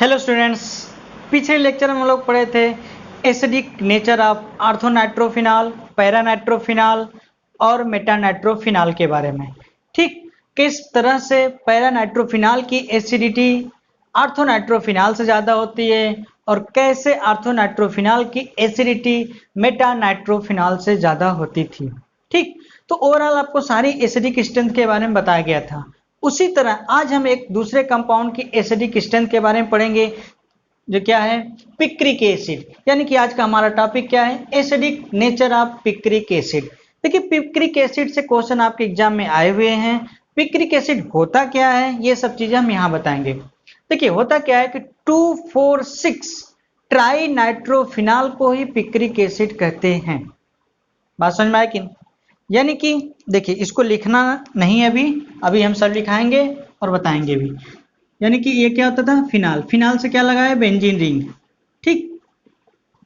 Hello students, पिछले lecture में हम लोग पढ़े थे एसिडिक नेचर ऑफ आर्थोनाइट्रोफिनॉल, पैरानाइट्रोफिनॉल और मेटानाइट्रोफिनॉल के बारे में। ठीक, किस तरह से पैरानाइट्रोफिनॉल की एसिडिटी आर्थोनाइट्रोफिनॉल से ज़्यादा होती है और कैसे आर्थोनाइट्रोफिनॉल की एसिडिटी मेटानाइट्रोफिनॉल से ज़्यादा होती थी। ठीक, तो ओवरऑल आपको सारी एसिडिक स्ट्रेंथ के बारे में बताया गया था। उसी तरह आज हम एक दूसरे कंपाउंड की एसिडिक स्ट्रेंथ के बारे में पढ़ेंगे, जो क्या है, पिक्रिक एसिड। यानी कि आज का हमारा टॉपिक क्या है, acidic nature of picric acid. देखिए, पिक्रिक एसिड से क्वेश्चन आपके एग्जाम में आए हुए हैं। पिक्रिक एसिड होता क्या है, ये सब चीजें हम यहाँ बताएंगे। देखिए, होता क्या है कि 2,4,6 ट्राई नाइट्रोफिनॉल को ही पिक्रिक एसिड कहते हैं। बात समझ में आया कि, यानी कि देखिए, इसको लिखना नहीं है अभी हम सब लिखाएंगे और बताएंगे भी। यानी कि ये क्या होता था, फिनाल। फिनाल से क्या लगा है, बेंजीन रिंग। ठीक,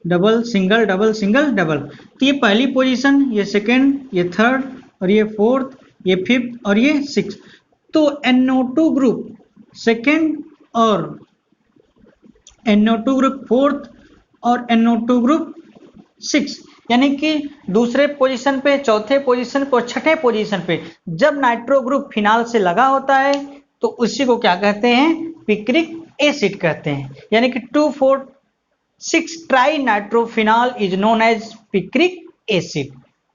double single double single double. तो ये पहली पोजीशन, ये सेकंड, ये थर्ड और ये फोर्थ, ये फिफ्थ और ये सिक्स। तो NO2 ग्रुप सेकंड और NO2 ग्रुप फोर्थ और NO2 ग्रुप सिक्स। यानी कि दूसरे पोजीशन पे, चौथे पोजीशन पे और छठे पोजीशन पे जब नाइट्रो ग्रुप फिनाल से लगा होता है तो उसी को क्या कहते हैं, पिक्रिक एसिड कहते हैं। यानी कि 2,4,6 trinitrophenol is known as picric acid.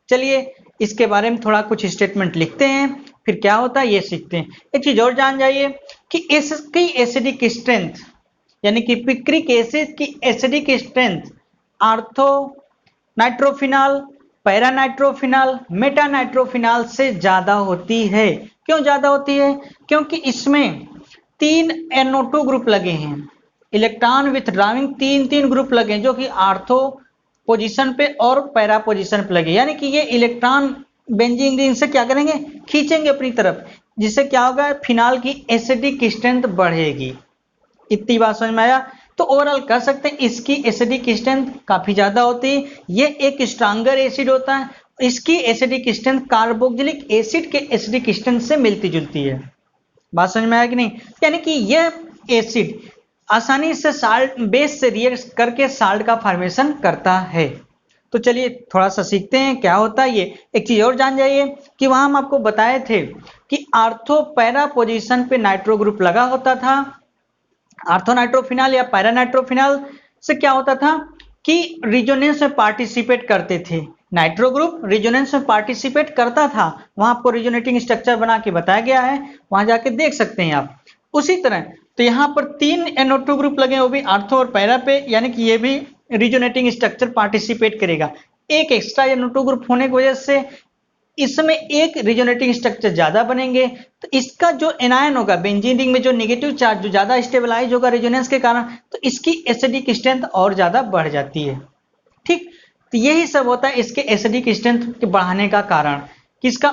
चलिए इसके बारे में थोड़ा कुछ स्टेटमेंट लिखते हैं, फिर क्या होता है ये सीखते हैं। एक चीज और जान जाइए कि इसकी एसिडिक स्ट्रेंथ, यानी कि पिक्रिक एसिड की acidic strength ortho nitrophenol, paranitrophenol, metanitrophenol से ज्यादा होती है। क्यों ज्यादा होती है? क्योंकि इसमें 3 NO2 ग्रुप लगे हैं, इलेक्ट्रॉन विथड्राविंग 3 ग्रुप लगे हैं, जो कि आर्थो पोजीशन पे और पैरा पोजीशन पे लगे। यानी कि ये इलेक्ट्रॉन बेंजीन रिंग से क्या करेंगे, खींचेंगे अपनी तरफ, जिससे क्या होगा, फिनॉल की एसिडिक स्ट्रेंथ बढ़ेगी। इतनी बात समझ में आया? तो ओवरऑल कह सकते हैं इसकी एसिडिक स्ट्रेंथ काफी ज्यादा होती है। ये एक स्ट्रांगर एसिड होता है। इसकी एसिडिक स्ट्रेंथ कार्बोक्सिलिक एसिड के एसिडिक स्ट्रेंथ से मिलती जुलती है। बात समझ में आया कि नहीं? यानी कि यह एसिड आसानी से साल्ट बेस से रिएक्ट करके साल्ट का फॉर्मेशन करता है। तो चलिए थोड़ा सा सीखते हैं क्या होता है ये। एक चीज और जान जाइए कि वहां हम आपको बताए थे कि आर्थो पैरा पोजीशन पे नाइट्रो ग्रुप लगा होता था। आर्थोनाइट्रोफिनॉल या पैरानाइट्रोफिनॉल से क्या होता था कि रिजोनेंस में पार्टिसिपेट करते थे। नाइट्रो ग्रुप रिजोनेंस में पार्टिसिपेट करता था, वहां आपको रिजोनेटिंग स्ट्रक्चर बना के बताया गया है, वहां जाके देख सकते हैं आप। उसी तरह तो यहाँ पर 3 NO2 ग्रुप लगे, वो भी आर्थो और पैरा पे, यानी कि ये भी रिजोनेटिंग स्ट्रक्चर पार्टिसिपेट करेगा। एक एक्स्ट्रा NO2 ग्रुप होने की वजह से इसमें एक रिजोनेटिंग स्ट्रक्चर ज्यादा बनेंगे। तो इसका जो एनायन होगा बेंजीन रिंग में, जो नेगेटिव चार्ज जो ज्यादा स्टेबलाइज होगा रेजोनेंस के कारण, तो इसकी एसिडिक स्ट्रेंथ और ज्यादा बढ़ जाती है। ठीक, तो यही सब होता है इसके एसिडिक स्ट्रेंथ के बढ़ाने का कारण, किसका,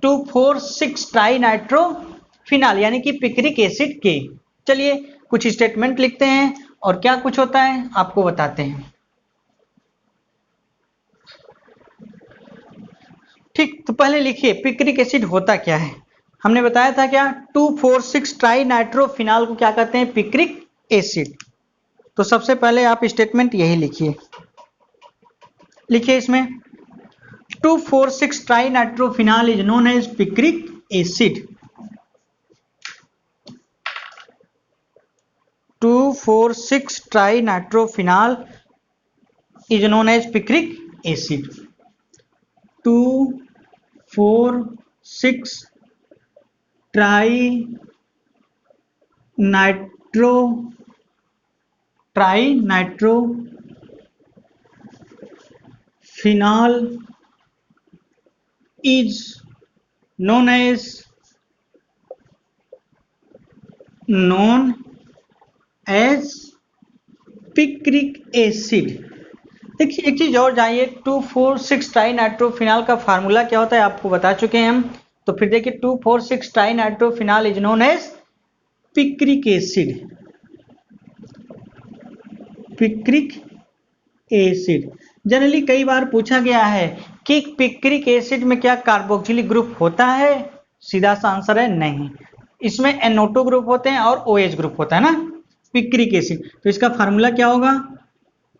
2,4,6 ट्राई नाइट्रोफिनॉल यानी कि पिक्रिक एसिड के। चलिए कुछ स्टेटमेंट लिखते हैं और क्या कुछ होता है आपको बताते हैं। ठीक, तो पहले लिखिए पिक्रिक एसिड होता क्या है। हमने बताया था क्या, 2,4,6 ट्राई नाइट्रोफिनॉल को क्या कहते हैं, पिक्रिक एसिड। तो सबसे पहले आप स्टेटमेंट यही लिखिए। लिखिए इसमें 2,4,6 trinitrophenol is known as picric acid. 2,4,6 trinitrophenol is known as picric acid. 2,4,6 trinitrophenol is known as picric acid. देखिए एक चीज और जानिए, 2,4,6 ट्राई नाइट्रोफिनॉल का फार्मूला क्या होता है आपको बता चुके हैं हम। तो फिर देखिए 2,4,6 trinitrophenol is known as picric acid. Picric acid generally कई बार पूछा गया है कि पिक्रिक एसिड में क्या कार्बोक्सिलिक ग्रुप होता है, सीधा सा आंसर है नहीं। इसमें NO2 ग्रुप होते हैं और OH ग्रुप होता है ना। Picric acid. तो इसका फार्मूला क्या होगा,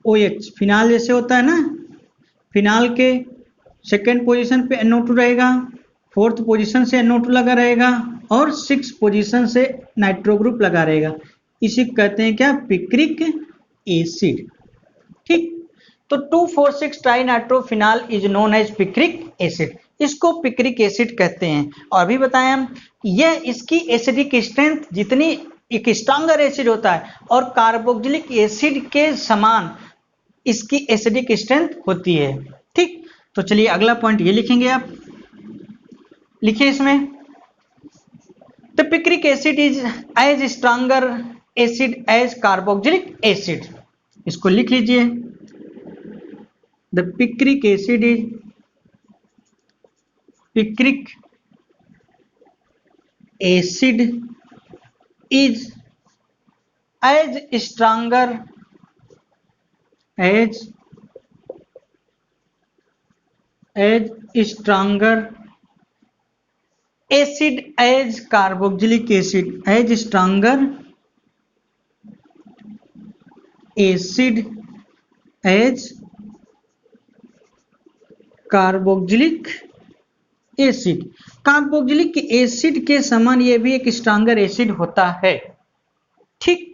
OH, फिनाल जैसे होता है ना, फिनाल के सेकेंड पोजीशन पे NO2 रहेगा, फोर्थ पोजीशन से NO2 लगा रहेगा और 6 पोजीशन से नाइट्रो ग्रुप लगा रहेगा। इसी कहते हैं क्या, पिक्रिक एसिड। ठीक, तो 2,4,6 trinitrophenol is known as picric acid, इसको पिक्रिक एसिड कहते हैं। और अभी बताएं हम, यह इसकी एसिडिक स्ट्रेंथ जितनी एक स्ट्रॉन्गर एसिड होता है और कार्बोक्सिलिक एसिड के समान इसकी एसिडिक स्ट्रेंथ होती है। ठीक, तो चलिए अगला पॉइंट ये लिखेंगे आप, लिखिए इसमें, the picric acid is as stronger acid as carboxylic acid, इसको लिख लीजिए। The picric acid is picric acid is as stronger as stronger acid as carboxylic acid, as stronger acid as carboxylic acid. Carboxylic acid के समान ये भी एक stronger acid होता है। ठीक,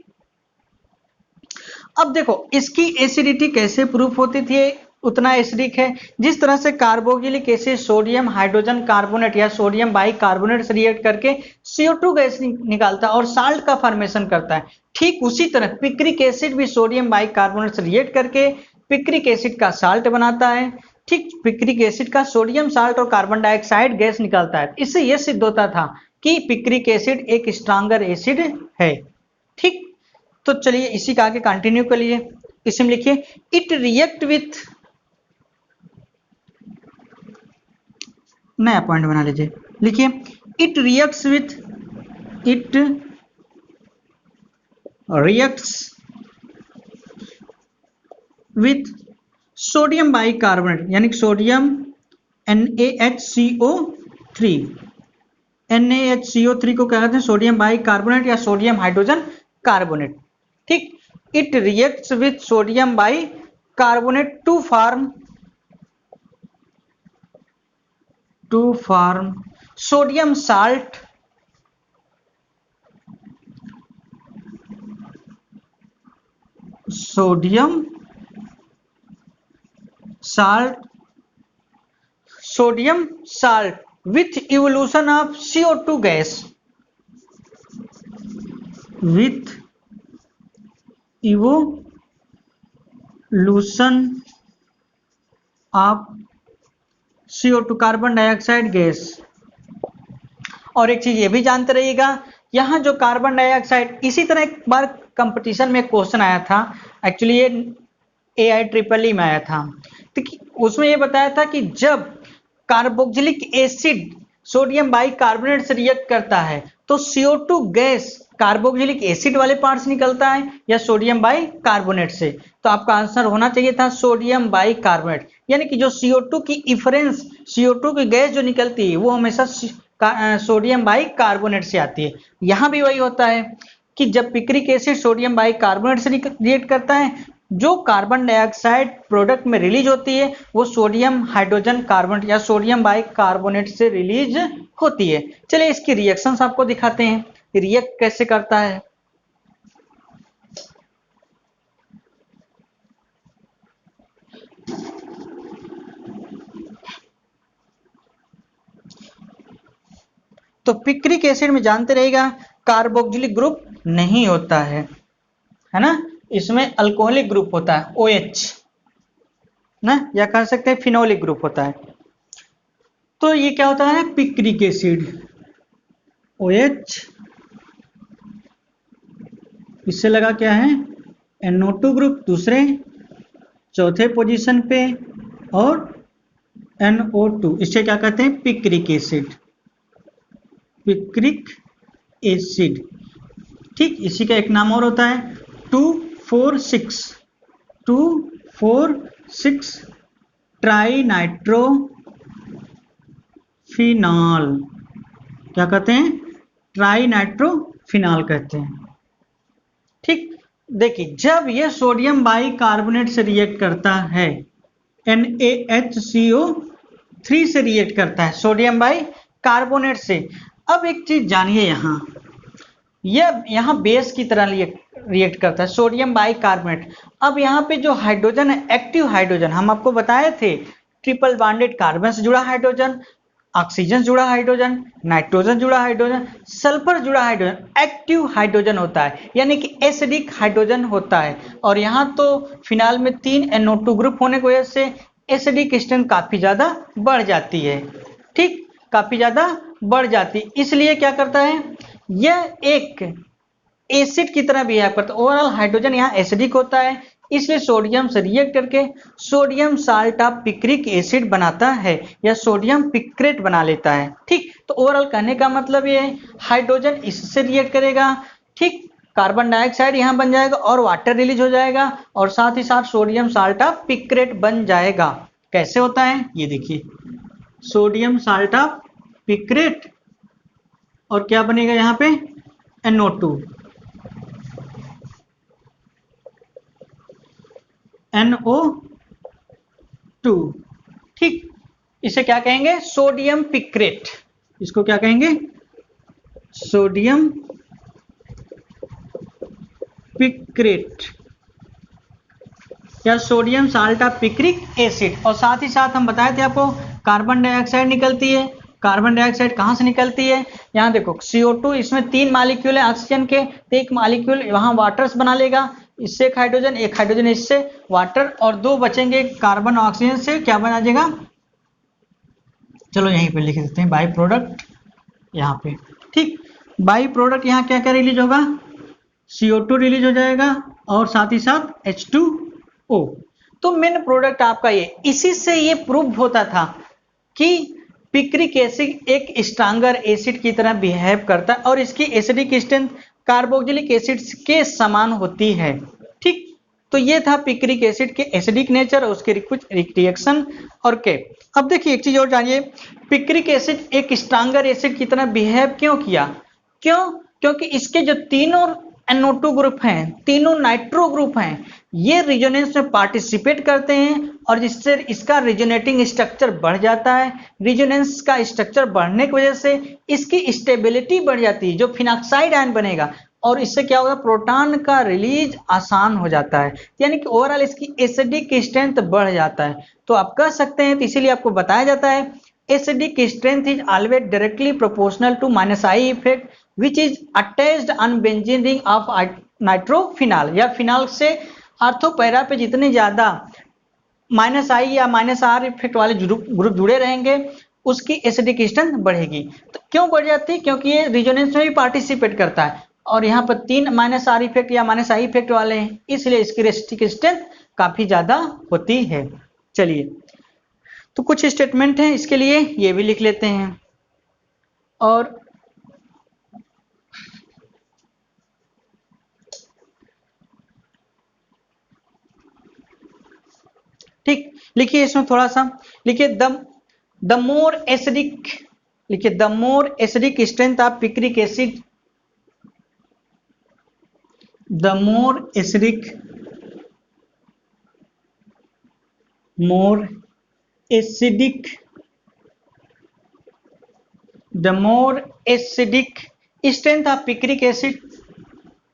अब देखो इसकी एसिडिटी कैसे प्रूफ होती थी, उतना एसिडिक है। जिस तरह से carboxylic acid sodium hydrogen carbonate या सोडियम बाइकार्बोनेट से रिएक्ट करके CO2 गैस निकालता है और साल्ट का फॉर्मेशन करता है, ठीक उसी तरह पिक्रिक एसिड भी सोडियम बाइकार्बोनेट से रिएक्ट करके पिक्रिक एसिड का साल्ट बनाता है। ठीक, पिक्रिक एसिड का सोडियम साल्ट और कार्बन डाइऑक्साइड गैस निकालता है। इससे यह सिद्ध होता था कि पिक्रिक एसिड एक स्ट्रॉन्गर एसिड है। ठीक, तो चलिए इसी का आगे कंटिन्यू कर लिए, इसमें लिखिए, इट रिएक्ट विथ, नया पॉइंट बना लीजिए, लिखिए, it reacts with sodium bicarbonate यानी सोडियम NaHCO3, NaHCO3 को क्या कहते हैं, सोडियम बाइकार्बोनेट या सोडियम हाइड्रोजन कार्बोनेट। ठीक, it reacts with sodium bicarbonate to form sodium salt sodium salt with evolution of CO2 gas, with evolution of CO2 carbon dioxide gas. और एक चीज ये भी जानते रहिएगा, यहाँ जो कार्बन डाइऑक्साइड, इसी तरह एक बार कंपटीशन में क्वेश्चन आया था, एक्चुअली ये AIEEE में आया था, तो उसमें ये बताया था कि जब कार्बोक्सिलिक एसिड सोडियम बाइकार्बोनेट से रिएक्ट करता है तो CO2 गैस कार्बोक्सिलिक एसिड वाले पार्ट से निकलता है या सोडियम बाइकार्बोनेट से, तो आपका आंसर होना चाहिए था सोडियम बाइकार्बोनेट। यानी कि जो CO2 की इफरेंस, CO2 की गैस जो निकलती है वो हमेशा सोडियम बाइकार्बोनेट से आती है। यहाँ भी वही होता है कि जब पिक्रिक एसिड सोडियम बाइकार्बोनेट से रिएक्ट करता है, जो कार्बन डाइऑक्साइड प्रोडक्ट में रिलीज होती है वो सोडियम हाइड्रोजन कार्बोनेट या सोडियम बाइकार्बोनेट से रिलीज होती है। चलिए इसकी रिएक्शंस आपको दिखाते हैं, रिएक्ट कैसे करता है। तो पिक्रिक एसिड में जानते रहेगा कार्बोक्सिलिक ग्रुप नहीं होता है ना, इसमें अल्कोहलिक ग्रुप होता है OH ना, या कह सकते हैं फिनोलिक ग्रुप होता है। तो ये क्या होता है, पिक्रिक एसिड OH, इससे लगा क्या है NO2 ग्रुप दूसरे चौथे पोजीशन पे और NO2, इससे क्या कहते हैं पिक्रिक एसिड, पिक्रिक एसिड। ठीक, इसी का एक नाम और होता है 2,4,6 ट्राइनाइट्रोफिनॉल, क्या कहते हैं ट्राइनाइट्रोफिनॉल कहते हैं। ठीक, देखिए जब ये सोडियम बाइकार्बोनेट से रिएक्ट करता है, NaHCO3 से रिएक्ट करता है सोडियम बाइकार्बोनेट से। अब एक चीज जानिए, यहाँ बेस की तरह रिएक्ट करता है सोडियम बाइकार्बोनेट। अब यहाँ पे जो हाइड्रोजन है, एक्टिव हाइड्रोजन, हम आपको बताए थे ट्रिपल बॉन्डेड कार्बन से जुड़ा हाइड्रोजन, ऑक्सीजन जुड़ा हाइड्रोजन, नाइट्रोजन जुड़ा हाइड्रोजन, सल्फर जुड़ा हाइड्रोजन, एक्टिव हाइड्रोजन होता है, यानी कि एसिडिक हाइड्रोजन होता है। और यहाँ तो फिनाल में 3 NO2 ग्रुप होने की वजह से एसिडिक स्ट्रेंथ काफी ज्यादा बढ़ जाती है। ठीक, काफी ज्यादा बढ़ जाती है, इसलिए क्या करता है, यह एक एसिड की तरह बिहेव करता है। ओवरऑल हाइड्रोजन यहाँ एसिडिक होता है, इसलिए सोडियम से रिएक्ट करके sodium salt of picric acid बनाता है या सोडियम पिक्रेट बना लेता है। ठीक, तो ओवरऑल कहने का मतलब ये है, हाइड्रोजन इससे रिएक्ट करेगा, ठीक, कार्बन डाइऑक्साइड यहाँ बन जाएगा और वाटर रिलीज हो जाएगा, और साथ ही साथ सोडियम साल्ट ऑफ पिक्रेट बन जाएगा। कैसे होता है ये देखिए, सोडियम साल्ट ऑफ पिक्रेट, और क्या बनेगा यहाँ पे, NO2, NO2। ठीक, इसे क्या कहेंगे, सोडियम पिक्रेट। इसको क्या कहेंगे, सोडियम पिक्रेट या sodium salt of picric acid. और साथ ही साथ हम बताए थे आपको कार्बन डाइऑक्साइड निकलती है। कार्बन डाइऑक्साइड कहाँ से निकलती है, यहाँ देखो CO2, इसमें 3 मॉलिक्यूल है ऑक्सीजन के, तो एक मॉलिक्यूल वहां वाटर्स बना लेगा, इससे एक हाइड्रोजन इससे वाटर, और 2 बचेंगे कार्बन ऑक्सीजन से, क्या बना जाएगा, चलो यहीं पे लिख देते हैं बाई प्रोडक्ट यहाँ पे। ठीक, बाई प्रोडक्ट यहाँ क्या क्या रिलीज होगा, CO2 रिलीज हो जाएगा और साथ ही साथ H2O। तो मेन प्रोडक्ट आपका ये, इसी से ये प्रूव होता था कि पिक्रिक एसिड एक स्ट्रांगर एसिड की तरह बिहेव करता है और इसकी एसिडिक स्ट्रेंथ कार्बोक्सिलिक एसिड के समान होती है। ठीक, तो ये था पिक्रिक एसिड के एसिडिक नेचर और उसके कुछ रिएक्शन और के। अब देखिए एक चीज और जानिए, पिक्रिक एसिड एक स्ट्रांगर एसिड की तरह बिहेव क्यों किया, क्योंकि इसके जो तीनों NO2 ग्रुप हैं, तीनों नाइट्रो ग्रुप हैं, ये रिजोनेंस में पार्टिसिपेट करते हैं और जिससे इसका रिजोनेटिंग स्ट्रक्चर बढ़ जाता है। रिजोनेंस का स्ट्रक्चर बढ़ने की वजह से इसकी स्टेबिलिटी बढ़ जाती है, जो फिनॉक्साइड आयन बनेगा, और इससे क्या होगा, प्रोटॉन का रिलीज आसान हो जाता है, यानी कि ओवरऑल इसकी एसिडिक स्ट्रेंथ बढ़ जाता है। तो आप कह सकते हैं, तो इसीलिए आपको बताया जाता है acidic strength is always directly proportional to -I effect which is attached on benzene ring of nitrophenol, या फिनाल से ऑर्थो पैरा पे जितने ज्यादा -I या -R इफेक्ट वाले ग्रुप जुड़े रहेंगे उसकी एसिडिक स्ट्रेंथ बढ़ेगी। तो क्यों बढ़ जाती है, क्योंकि ये रिजोनेंस में भी पार्टिसिपेट करता है और यहाँ पर 3 -R इफेक्ट या -I इफेक्ट वाले हैं, इसलिए इसकी एसिडिक स्ट्रेंथ काफी ज्यादा होती है। चलिए, तो कुछ स्टेटमेंट हैं इसके लिए, ये भी लिख लेते हैं। और ठीक, लिखिए इसमें थोड़ा सा लिखिए, द मोर एसिडिक, लिखिए the more acidic strength of picric acid, the more acidic strength of picric acid,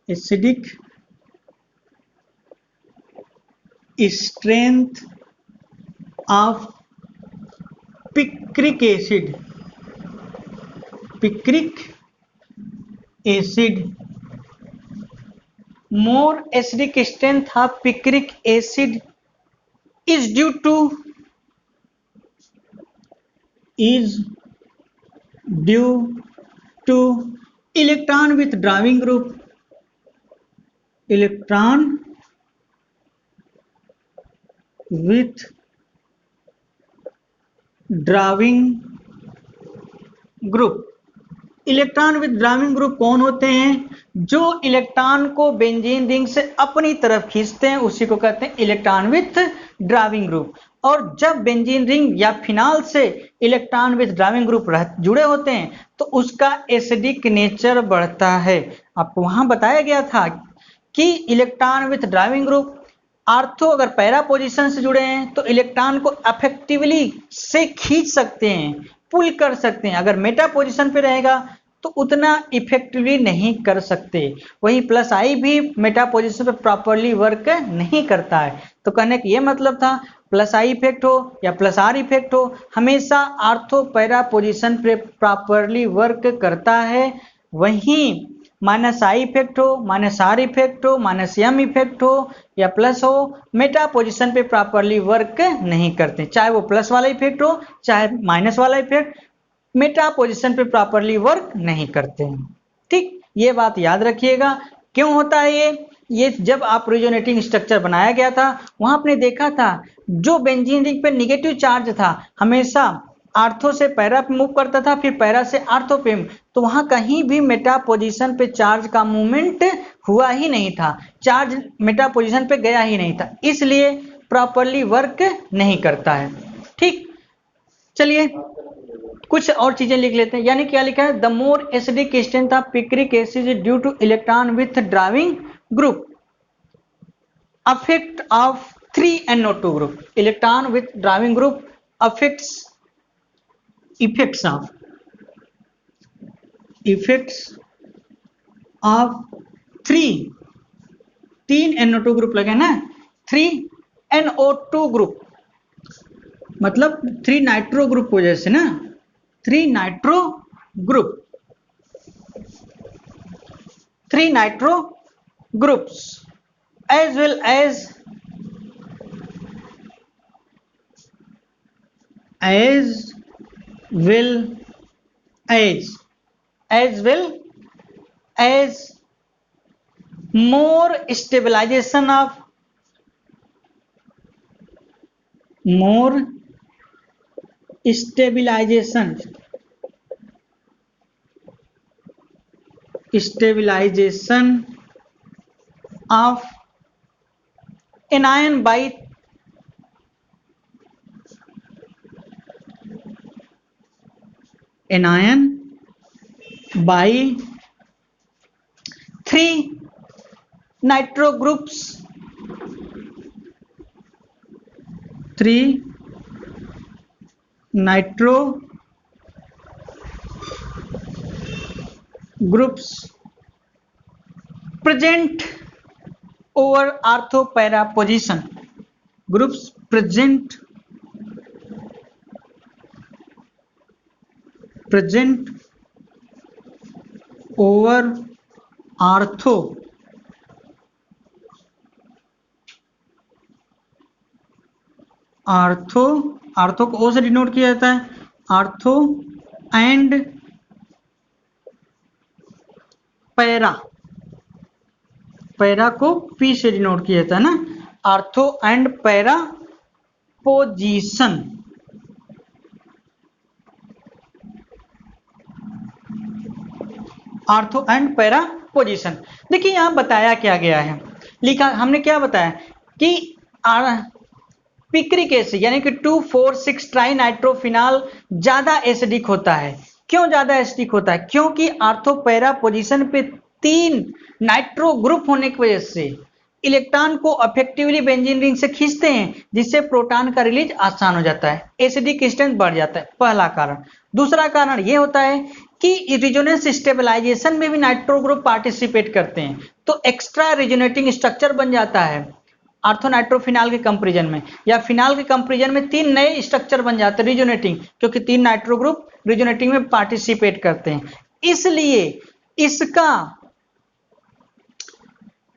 acidic strength of picric acid, more acidic strength of picric acid is due to electron withdrawing group, electron withdrawing group। Electron withdrawing group कौन होते हैं, जो electron को benzene ring से अपनी तरफ खींचते हैं, उसी को कहते हैं इलेक्ट्रॉन विथड्राविंग ग्रुप। और जब बेंजीन रिंग या फिनाल से इलेक्ट्रॉन विथड्राविंग ग्रुप जुड़े होते हैं तो उसका एसिडिक नेचर बढ़ता है। आपको वहां बताया गया था कि electron with driving group, ortho अगर पैरा पोजीशन से जुड़े हैं तो इलेक्ट्रॉन को अफेक्टिवली से खींच सकते हैं, पुल कर सकते हैं। अगर मेटा पोजीशन पे रहेगा तो उतना इफेक्टिवली नहीं कर सकते। वही प्लस आई भी मेटा पोजीशन पे प्रॉपरली वर्क नहीं करता है। तो कहने का ये मतलब था प्लस आई इफेक्ट हो या प्लस आर इफेक्ट हो, हमेशा आर्थो पैरा पोजीशन पे प्रॉपरली वर्क करता है। वहीं माइनस आई इफेक्ट हो, माइनस आर इफेक्ट हो, माइनस एम इफेक्ट हो या प्लस हो, मेटा पोजीशन पे प्रॉपरली वर्क नहीं करते। चाहे वो प्लस वाला इफेक्ट हो चाहे माइनस वाला इफेक्ट, मेटा पोजीशन पे प्रॉपरली वर्क नहीं करते हैं। ठीक, ये बात याद रखिएगा। क्यों होता है ये जब आप रेजोनेटिंग स्ट्रक्चर बनाया गया था वहां आपने देखा था जो बेंजीन रिंग पे निगेटिव चार्ज था हमेशा आर्थो से पैरा पे मूव करता था, फिर पैरा से आर्थो पे, तो वहां कहीं भी मेटा पोजीशन पे चार्ज का मूवमेंट हुआ ही नहीं था, चार्ज मेटा पोजीशन पे गया ही नहीं था, इसलिए प्रॉपरली वर्क नहीं करता है। ठीक, चलिए कुछ और चीजें लिख लेते हैं। यानी क्या लिखा है, the more acidic strength of picric acid due two electron with driving group effect of 3NO2 group, electron with driving group effects of 3 NO2 group लगे ना, 3NO2 ग्रुप मतलब 3 नाइट्रो ग्रुप हो जैसे ना, 3 nitro groups as well as more stabilization of anion by three nitro groups, present over ortho para position, groups present over ortho को ओ से denote किया जाता है, आर्थो एंड पैरा को पी से डिनोट किया जाता है ना, ortho and para position. Ortho and para position, देखिए यहां बताया क्या गया है, लिखा हमने क्या बताया कि पिक्रिक एसिड यानी कि 2,4,6 ट्राइनाइट्रोफिनॉल ज्यादा एसिडिक होता है। क्यों ज्यादा एसिडिक होता है? क्योंकि आर्थो पैरा पोजीशन पे 3 नाइट्रो ग्रुप होने की वजह से इलेक्ट्रॉन को अफेक्टिवली बेंजीन रिंग से खींचते हैं, जिससे प्रोटॉन का रिलीज आसान हो जाता है, एसिडिक स्ट्रेंथ बढ़ जाता है, पहला कारण। दूसरा कारण यह होता है कि रिजोनेंस स्टेबलाइजेशन में भी नाइट्रो ग्रुप पार्टिसिपेट करते हैं, तो एक्स्ट्रा रिजोनेटिंग स्ट्रक्चर बन जाता है आर्थोनाइट्रोफिनॉल के कंपैरिजन में, या फिनॉल के कंपैरिजन में 3 नए स्ट्रक्चर बन जाते हैं रिजोनेटिंग, क्योंकि 3 नाइट्रो ग्रुप रिजोनेटिंग में पार्टिसिपेट करते हैं, इसलिए इसका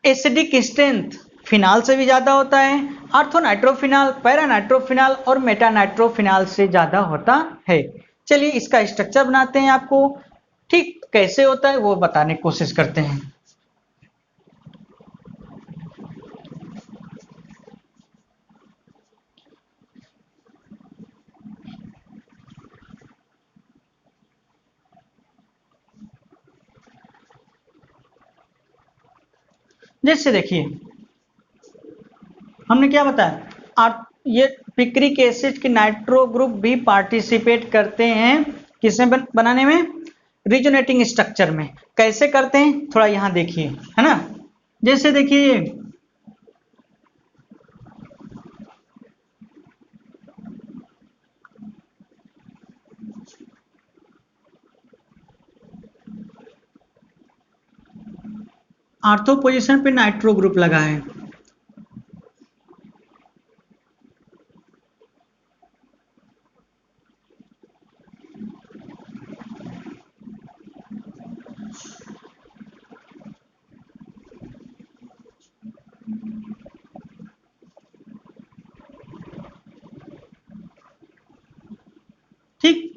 एसिडिक स्ट्रेंथ फिनॉल से भी ज्यादा होता है, आर्थोनाइट्रोफिनॉल, पैरानाइट्रोफिनॉल और मेटानाइट्रोफिनॉल से ज्यादा होता है। चलिए इसका स्ट्रक्चर बनाते हैं आपको, ठीक कैसे होता है वो बताने की कोशिश करते हैं। जैसे देखिए हमने क्या बताया, ये पिक्रिक एसिड के नाइट्रो ग्रुप भी पार्टिसिपेट करते हैं किसमें बनाने में, रिजोनेटिंग स्ट्रक्चर में। कैसे करते हैं थोड़ा यहां देखिए, है ना। जैसे देखिए आर्थो पोजीशन पे नाइट्रो ग्रुप लगा है, ठीक।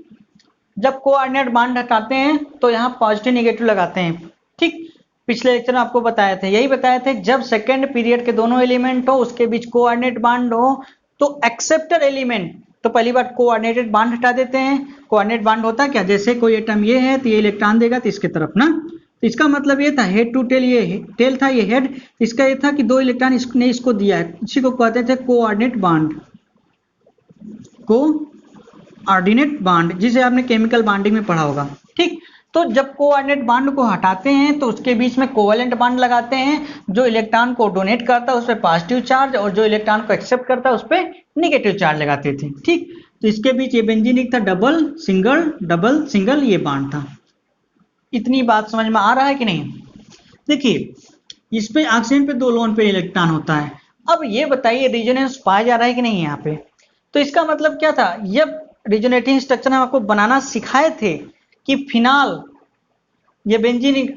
जब कोऑर्डिनेट बांड हटाते हैं तो यहाँ पॉजिटिव नेगेटिव लगाते हैं, ठीक। पिछले लेक्चर में आपको बताए थे, यही बताए थे, जब सेकेंड पीरियड के दोनों एलिमेंट हो उसके बीच कोऑर्डिनेट बांड हो तो एक्सेप्टर एलिमेंट तो पहली बार कोऑर्डिनेटेड बांड हटा देते हैं। कोऑर्डिनेट बांड होता क्या, जैसे कोई एटम ये है तो ये इलेक्ट्रॉन देगा तो इसके तरफ ना, तो इसका मतलब ये था हेड टू टेल, ये टेल था ये हेड, इसका ये था कि दो इलेक्ट्रॉन इसने इसको दिया है, इसी को कहते थे कोऑर्डिनेट बांड, कोऑर्डिनेट बांड, जिसे आपने केमिकल बांडिंग में पढ़ा होगा, ठीक। तो जब कोऑर्डिनेट बांड को हटाते हैं तो उसके बीच में कोवेलेंट बांड लगाते हैं, जो इलेक्ट्रॉन को डोनेट करता है उस पर पॉजिटिव चार्ज और जो इलेक्ट्रॉन को एक्सेप्ट करता है उस पर निगेटिव चार्ज लगाते थे, ठीक। तो इसके बीच ये बेंजीनिक था, डबल सिंगल ये बांड था। इतनी बात समझ में आ रहा है कि नहीं? देखिए इस पे ऑक्सीजन पे दो लोन पे इलेक्ट्रॉन होता है। अब ये बताइए रेजोनेंस पाया जा रहा है कि नहीं यहाँ पे? तो इसका मतलब क्या था, जब रिजोनेटिंग स्ट्रक्चर हम आपको बनाना सिखाए थे कि फिनाल ये बेंजीन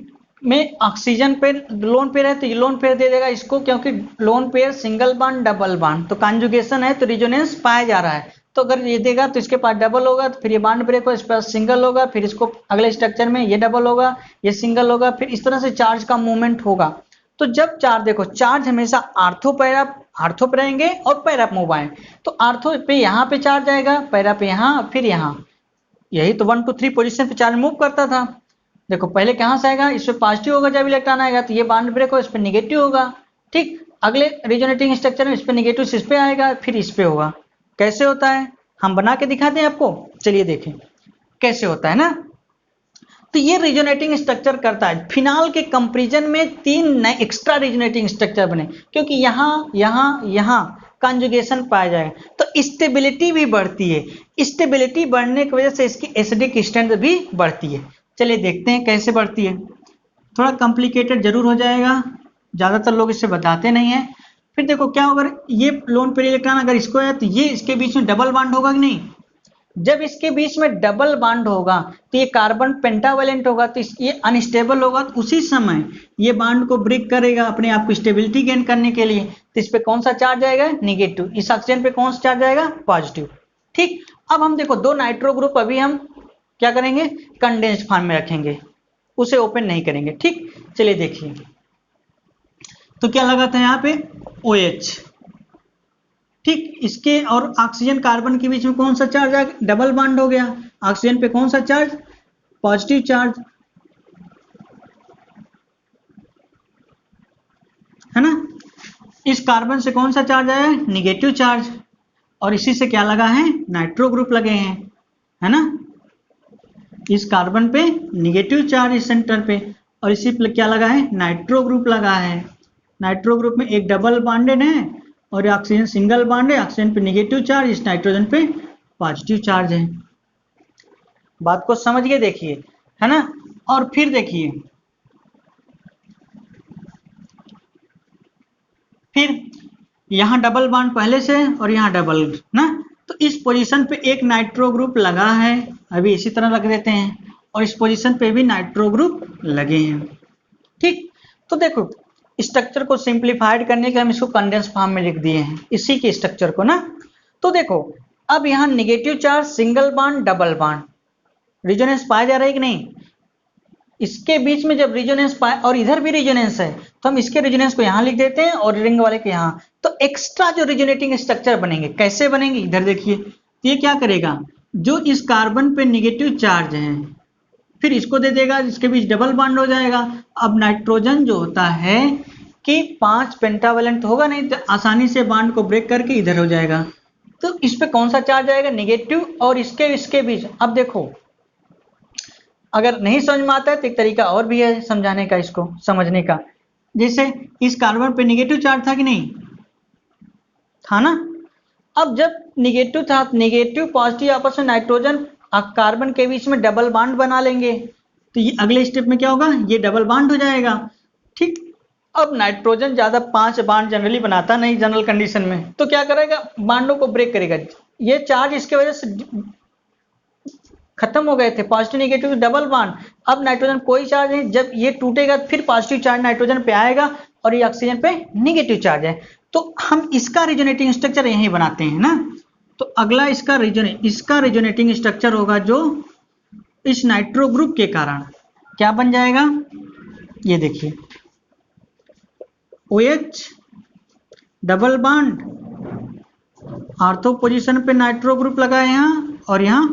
में ऑक्सीजन पे लोन पेयर है तो ये लोन पेयर दे देगा इसको, क्योंकि lone pair single bond double bond तो कॉन्जुगेशन है तो रिजोनेंस पाया जा रहा है। तो अगर ये देगा तो इसके पास डबल होगा तो फिर ये बांड ब्रेक हो, इस पास सिंगल होगा, फिर इसको अगले स्ट्रक्चर में ये डबल होगा ये सिंगल होगा, फिर इस तरह से चार्ज का मूवमेंट होगा। तो जब चार्ज देखो, चार्ज हमेशा आर्थो पे रहेंगे और पैरा मूव आए, तो आर्थो पे यहाँ पे चार्ज आएगा, पैरा पे यहाँ, फिर यहाँ, यही तो 1 2 3 पोजीशन पे चार्ज मूव करता था। देखो पहले कहाँ से आएगा, इस पे पॉजिटिव होगा जब इलेक्ट्रॉन आएगा तो ये बांड ब्रेक हो, इस पे निगेटिव होगा, ठीक। अगले रिजोनेटिंग स्ट्रक्चर में इस पे निगेटिव इस पे आएगा, फिर इस पे होगा। कैसे होता है हम बना के दिखाते हैं आपको, चलिए देखें कैसे होता है ना। तो ये रिजोनेटिंग स्ट्रक्चर करता है, फिनाल के कंपैरिजन में 3 नए एक्स्ट्रा रिजोनेटिंग स्ट्रक्चर बने, क्योंकि यहाँ कॉन्जुगेशन पाया जाएगा तो स्टेबिलिटी भी बढ़ती है, स्टेबिलिटी बढ़ने की वजह से इसकी एसिडिक स्ट्रेंथ भी बढ़ती है। चलिए देखते हैं कैसे बढ़ती है, थोड़ा कॉम्प्लिकेटेड जरूर हो जाएगा, ज्यादातर लोग इससे बताते नहीं है। फिर देखो क्या होगा, ये लोन पेयर इलेक्ट्रॉन अगर इसको है तो ये इसके बीच में डबल बांड होगा कि नहीं, जब इसके बीच में डबल बांड होगा तो ये कार्बन पेंटावेलेंट होगा तो ये अनस्टेबल होगा, तो उसी समय ये बांड को ब्रेक करेगा अपने आप को स्टेबिलिटी गेन करने के लिए, तो इस पे कौन सा चार्ज आएगा, निगेटिव, इस ऑक्सीजन पे कौन सा चार्ज आएगा, पॉजिटिव, ठीक। अब हम देखो दो नाइट्रो ग्रुप अभी हम क्या करेंगे, कंडेंस्ड फॉर्म में रखेंगे, उसे ओपन नहीं करेंगे, ठीक। चलिए देखिए तो क्या लगा था यहाँ पे OH, ठीक। इसके और ऑक्सीजन कार्बन के बीच में कौन सा चार्ज आ गया, डबल बॉन्ड हो गया, ऑक्सीजन पे कौन सा चार्ज, पॉजिटिव चार्ज, है ना। इस कार्बन से कौन सा चार्ज आया, निगेटिव चार्ज, और इसी से क्या लगा है, नाइट्रो ग्रुप लगे हैं, है ना। इस कार्बन पे निगेटिव चार्ज इस सेंटर पे, और इसी पे क्या लगा है, नाइट्रो ग्रुप लगा है। नाइट्रो ग्रुप में एक डबल बॉन्डेड है और ऑक्सीजन सिंगल बॉन्ड है, ऑक्सीजन पे निगेटिव चार्ज, इस नाइट्रोजन पे पॉजिटिव चार्ज है। बात को समझ गए, देखिए, है ना। और फिर देखिए, फिर यहां डबल बॉन्ड पहले से और यहां डबल ना, तो इस पोजीशन पे एक नाइट्रो ग्रुप लगा है, अभी इसी तरह रख देते हैं, और इस पोजीशन पे भी नाइट्रो ग्रुप लगे हैं, ठीक। तो देखो स्ट्रक्चर को सिंप्लीफाइड करने के हम इसको कंडेंस फॉर्म में लिख दिए हैं, इसी के स्ट्रक्चर को ना। तो देखो अब यहाँ negative charge, single bond, double bond, resonance पाया जा रहा है कि नहीं, इसके बीच में जब रिजोनेंस पाए और इधर भी रिजोनेंस है तो हम इसके रिजोनेंस को यहाँ लिख देते हैं और रिंग वाले के यहाँ, तो एक्स्ट्रा जो रिजोनेटिंग स्ट्रक्चर बनेंगे, कैसे बनेंगे, इधर देखिए, तो ये क्या करेगा, जो इस कार्बन पे निगेटिव चार्ज है फिर इसको दे देगा, इसके बीच डबल बॉन्ड हो जाएगा। अब नाइट्रोजन जो होता है कि 5 पेंटावेलेंट होगा नहीं, तो आसानी से बॉन्ड को ब्रेक करके इधर हो जाएगा, तो इस पे कौन सा चार्ज आएगा, निगेटिव, और इसके बीच। अब देखो अगर नहीं समझ में आता है तो एक तरीका और भी है समझाने का, इसको समझने का। जैसे इस कार्बन पे निगेटिव चार्ज था कि नहीं था ना। अब जब निगेटिव था, निगेटिव पॉजिटिव आपस में नाइट्रोजन कार्बन के बीच में डबल बॉन्ड बना लेंगे, तो ये अगले स्टेप में क्या होगा, ये डबल बॉन्ड हो जाएगा। ठीक, अब नाइट्रोजन ज्यादा 5 बॉन्ड जनरली बनाता नहीं जनरल कंडीशन में, तो क्या करेगा, बॉन्डों को ब्रेक करेगा। ये चार्ज इसके वजह से खत्म हो गए थे, पॉजिटिव निगेटिव डबल बॉन्ड। अब नाइट्रोजन कोई चार्ज नहीं, जब ये टूटेगा फिर पॉजिटिव चार्ज नाइट्रोजन पे आएगा और ये ऑक्सीजन पे निगेटिव चार्ज है। तो हम इसका रिजोनेटिंग स्ट्रक्चर यही बनाते हैं ना। तो अगला इसका रिजोनेटिंग स्ट्रक्चर होगा जो इस नाइट्रो ग्रुप के कारण क्या बन जाएगा, ये देखिए OH double bond, ortho position पे नाइट्रो ग्रुप लगा है यहाँ, और यहाँ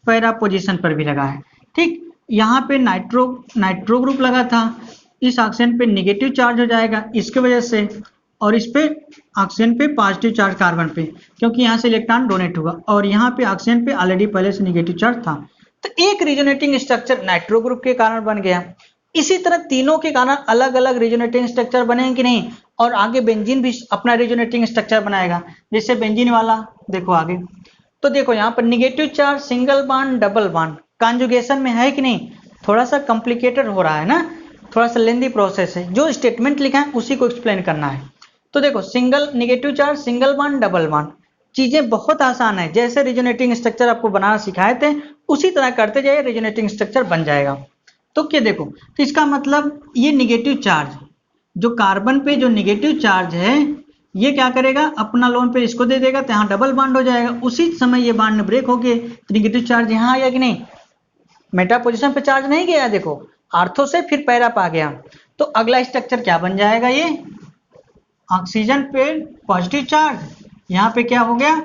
पैरा पोजीशन पर भी लगा है। ठीक, यहाँ पे नाइट्रो ग्रुप लगा था, इस ऑक्सीजन पे निगेटिव चार्ज हो जाएगा इसके वजह से, और इस पे ऑक्सीजन पे पॉजिटिव चार्ज कार्बन पे, क्योंकि यहाँ से इलेक्ट्रॉन डोनेट हुआ, और यहाँ पे ऑक्सीजन पे ऑलरेडी पहले से निगेटिव चार्ज था। तो एक रिजोनेटिंग स्ट्रक्चर नाइट्रो ग्रुप के कारण बन गया। इसी तरह तीनों के कारण अलग अलग रिजोनेटिंग स्ट्रक्चर बनेंगे कि नहीं, और आगे बेंजीन भी अपना रिजोनेटिंग स्ट्रक्चर बनाएगा। जैसे बेंजीन वाला देखो आगे, तो देखो यहाँ पर negative charge, single bond, double bond conjugation में है कि नहीं, थोड़ा सा कॉम्प्लिकेटेड हो रहा है ना, थोड़ा सा लेंदी प्रोसेस है। जो स्टेटमेंट लिखा है उसी को एक्सप्लेन करना है। तो देखो single negative charge, single bond, double bond, चीजें बहुत आसान है। जैसे रिजोनेटिंग स्ट्रक्चर आपको बनाना सिखाए थे उसी तरह करते जाइए, रिजोनेटिंग स्ट्रक्चर बन जाएगा। तो क्या देखो, तो इसका मतलब ये निगेटिव चार्ज, जो कार्बन पे जो निगेटिव चार्ज है ये क्या करेगा, अपना लोन पे इसको दे देगा, तो यहाँ डबल बॉन्ड हो जाएगा। उसी समय ये बॉन्ड ब्रेक हो गए तो निगेटिव चार्ज यहाँ आ गया कि नहीं, मेटा पोजीशन पे चार्ज नहीं गया, देखो आर्थो से फिर पैरा पा गया। तो अगला स्ट्रक्चर क्या बन जाएगा, ये ऑक्सीजन पे पॉजिटिव चार्ज, यहाँ पे क्या हो गया,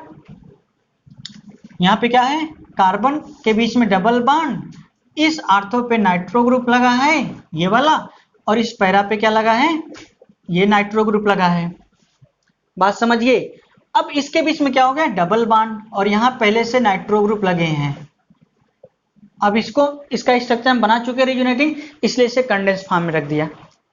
यहाँ पे क्या है, कार्बन के बीच में डबल बॉन्ड, इस आर्थो पे नाइट्रो ग्रुप लगा है ये वाला, और इस पैरा पे क्या लगा है, ये नाइट्रो ग्रुप लगा है। बात समझिए। अब इसके बीच में क्या हो गया, डबल बॉन्ड, और यहाँ पहले से नाइट्रो ग्रुप लगे हैं। अब इसका स्ट्रक्चर हम बना चुके रिजोनेटिंग, इसलिए इसे कंडेंस फॉर्म में रख दिया।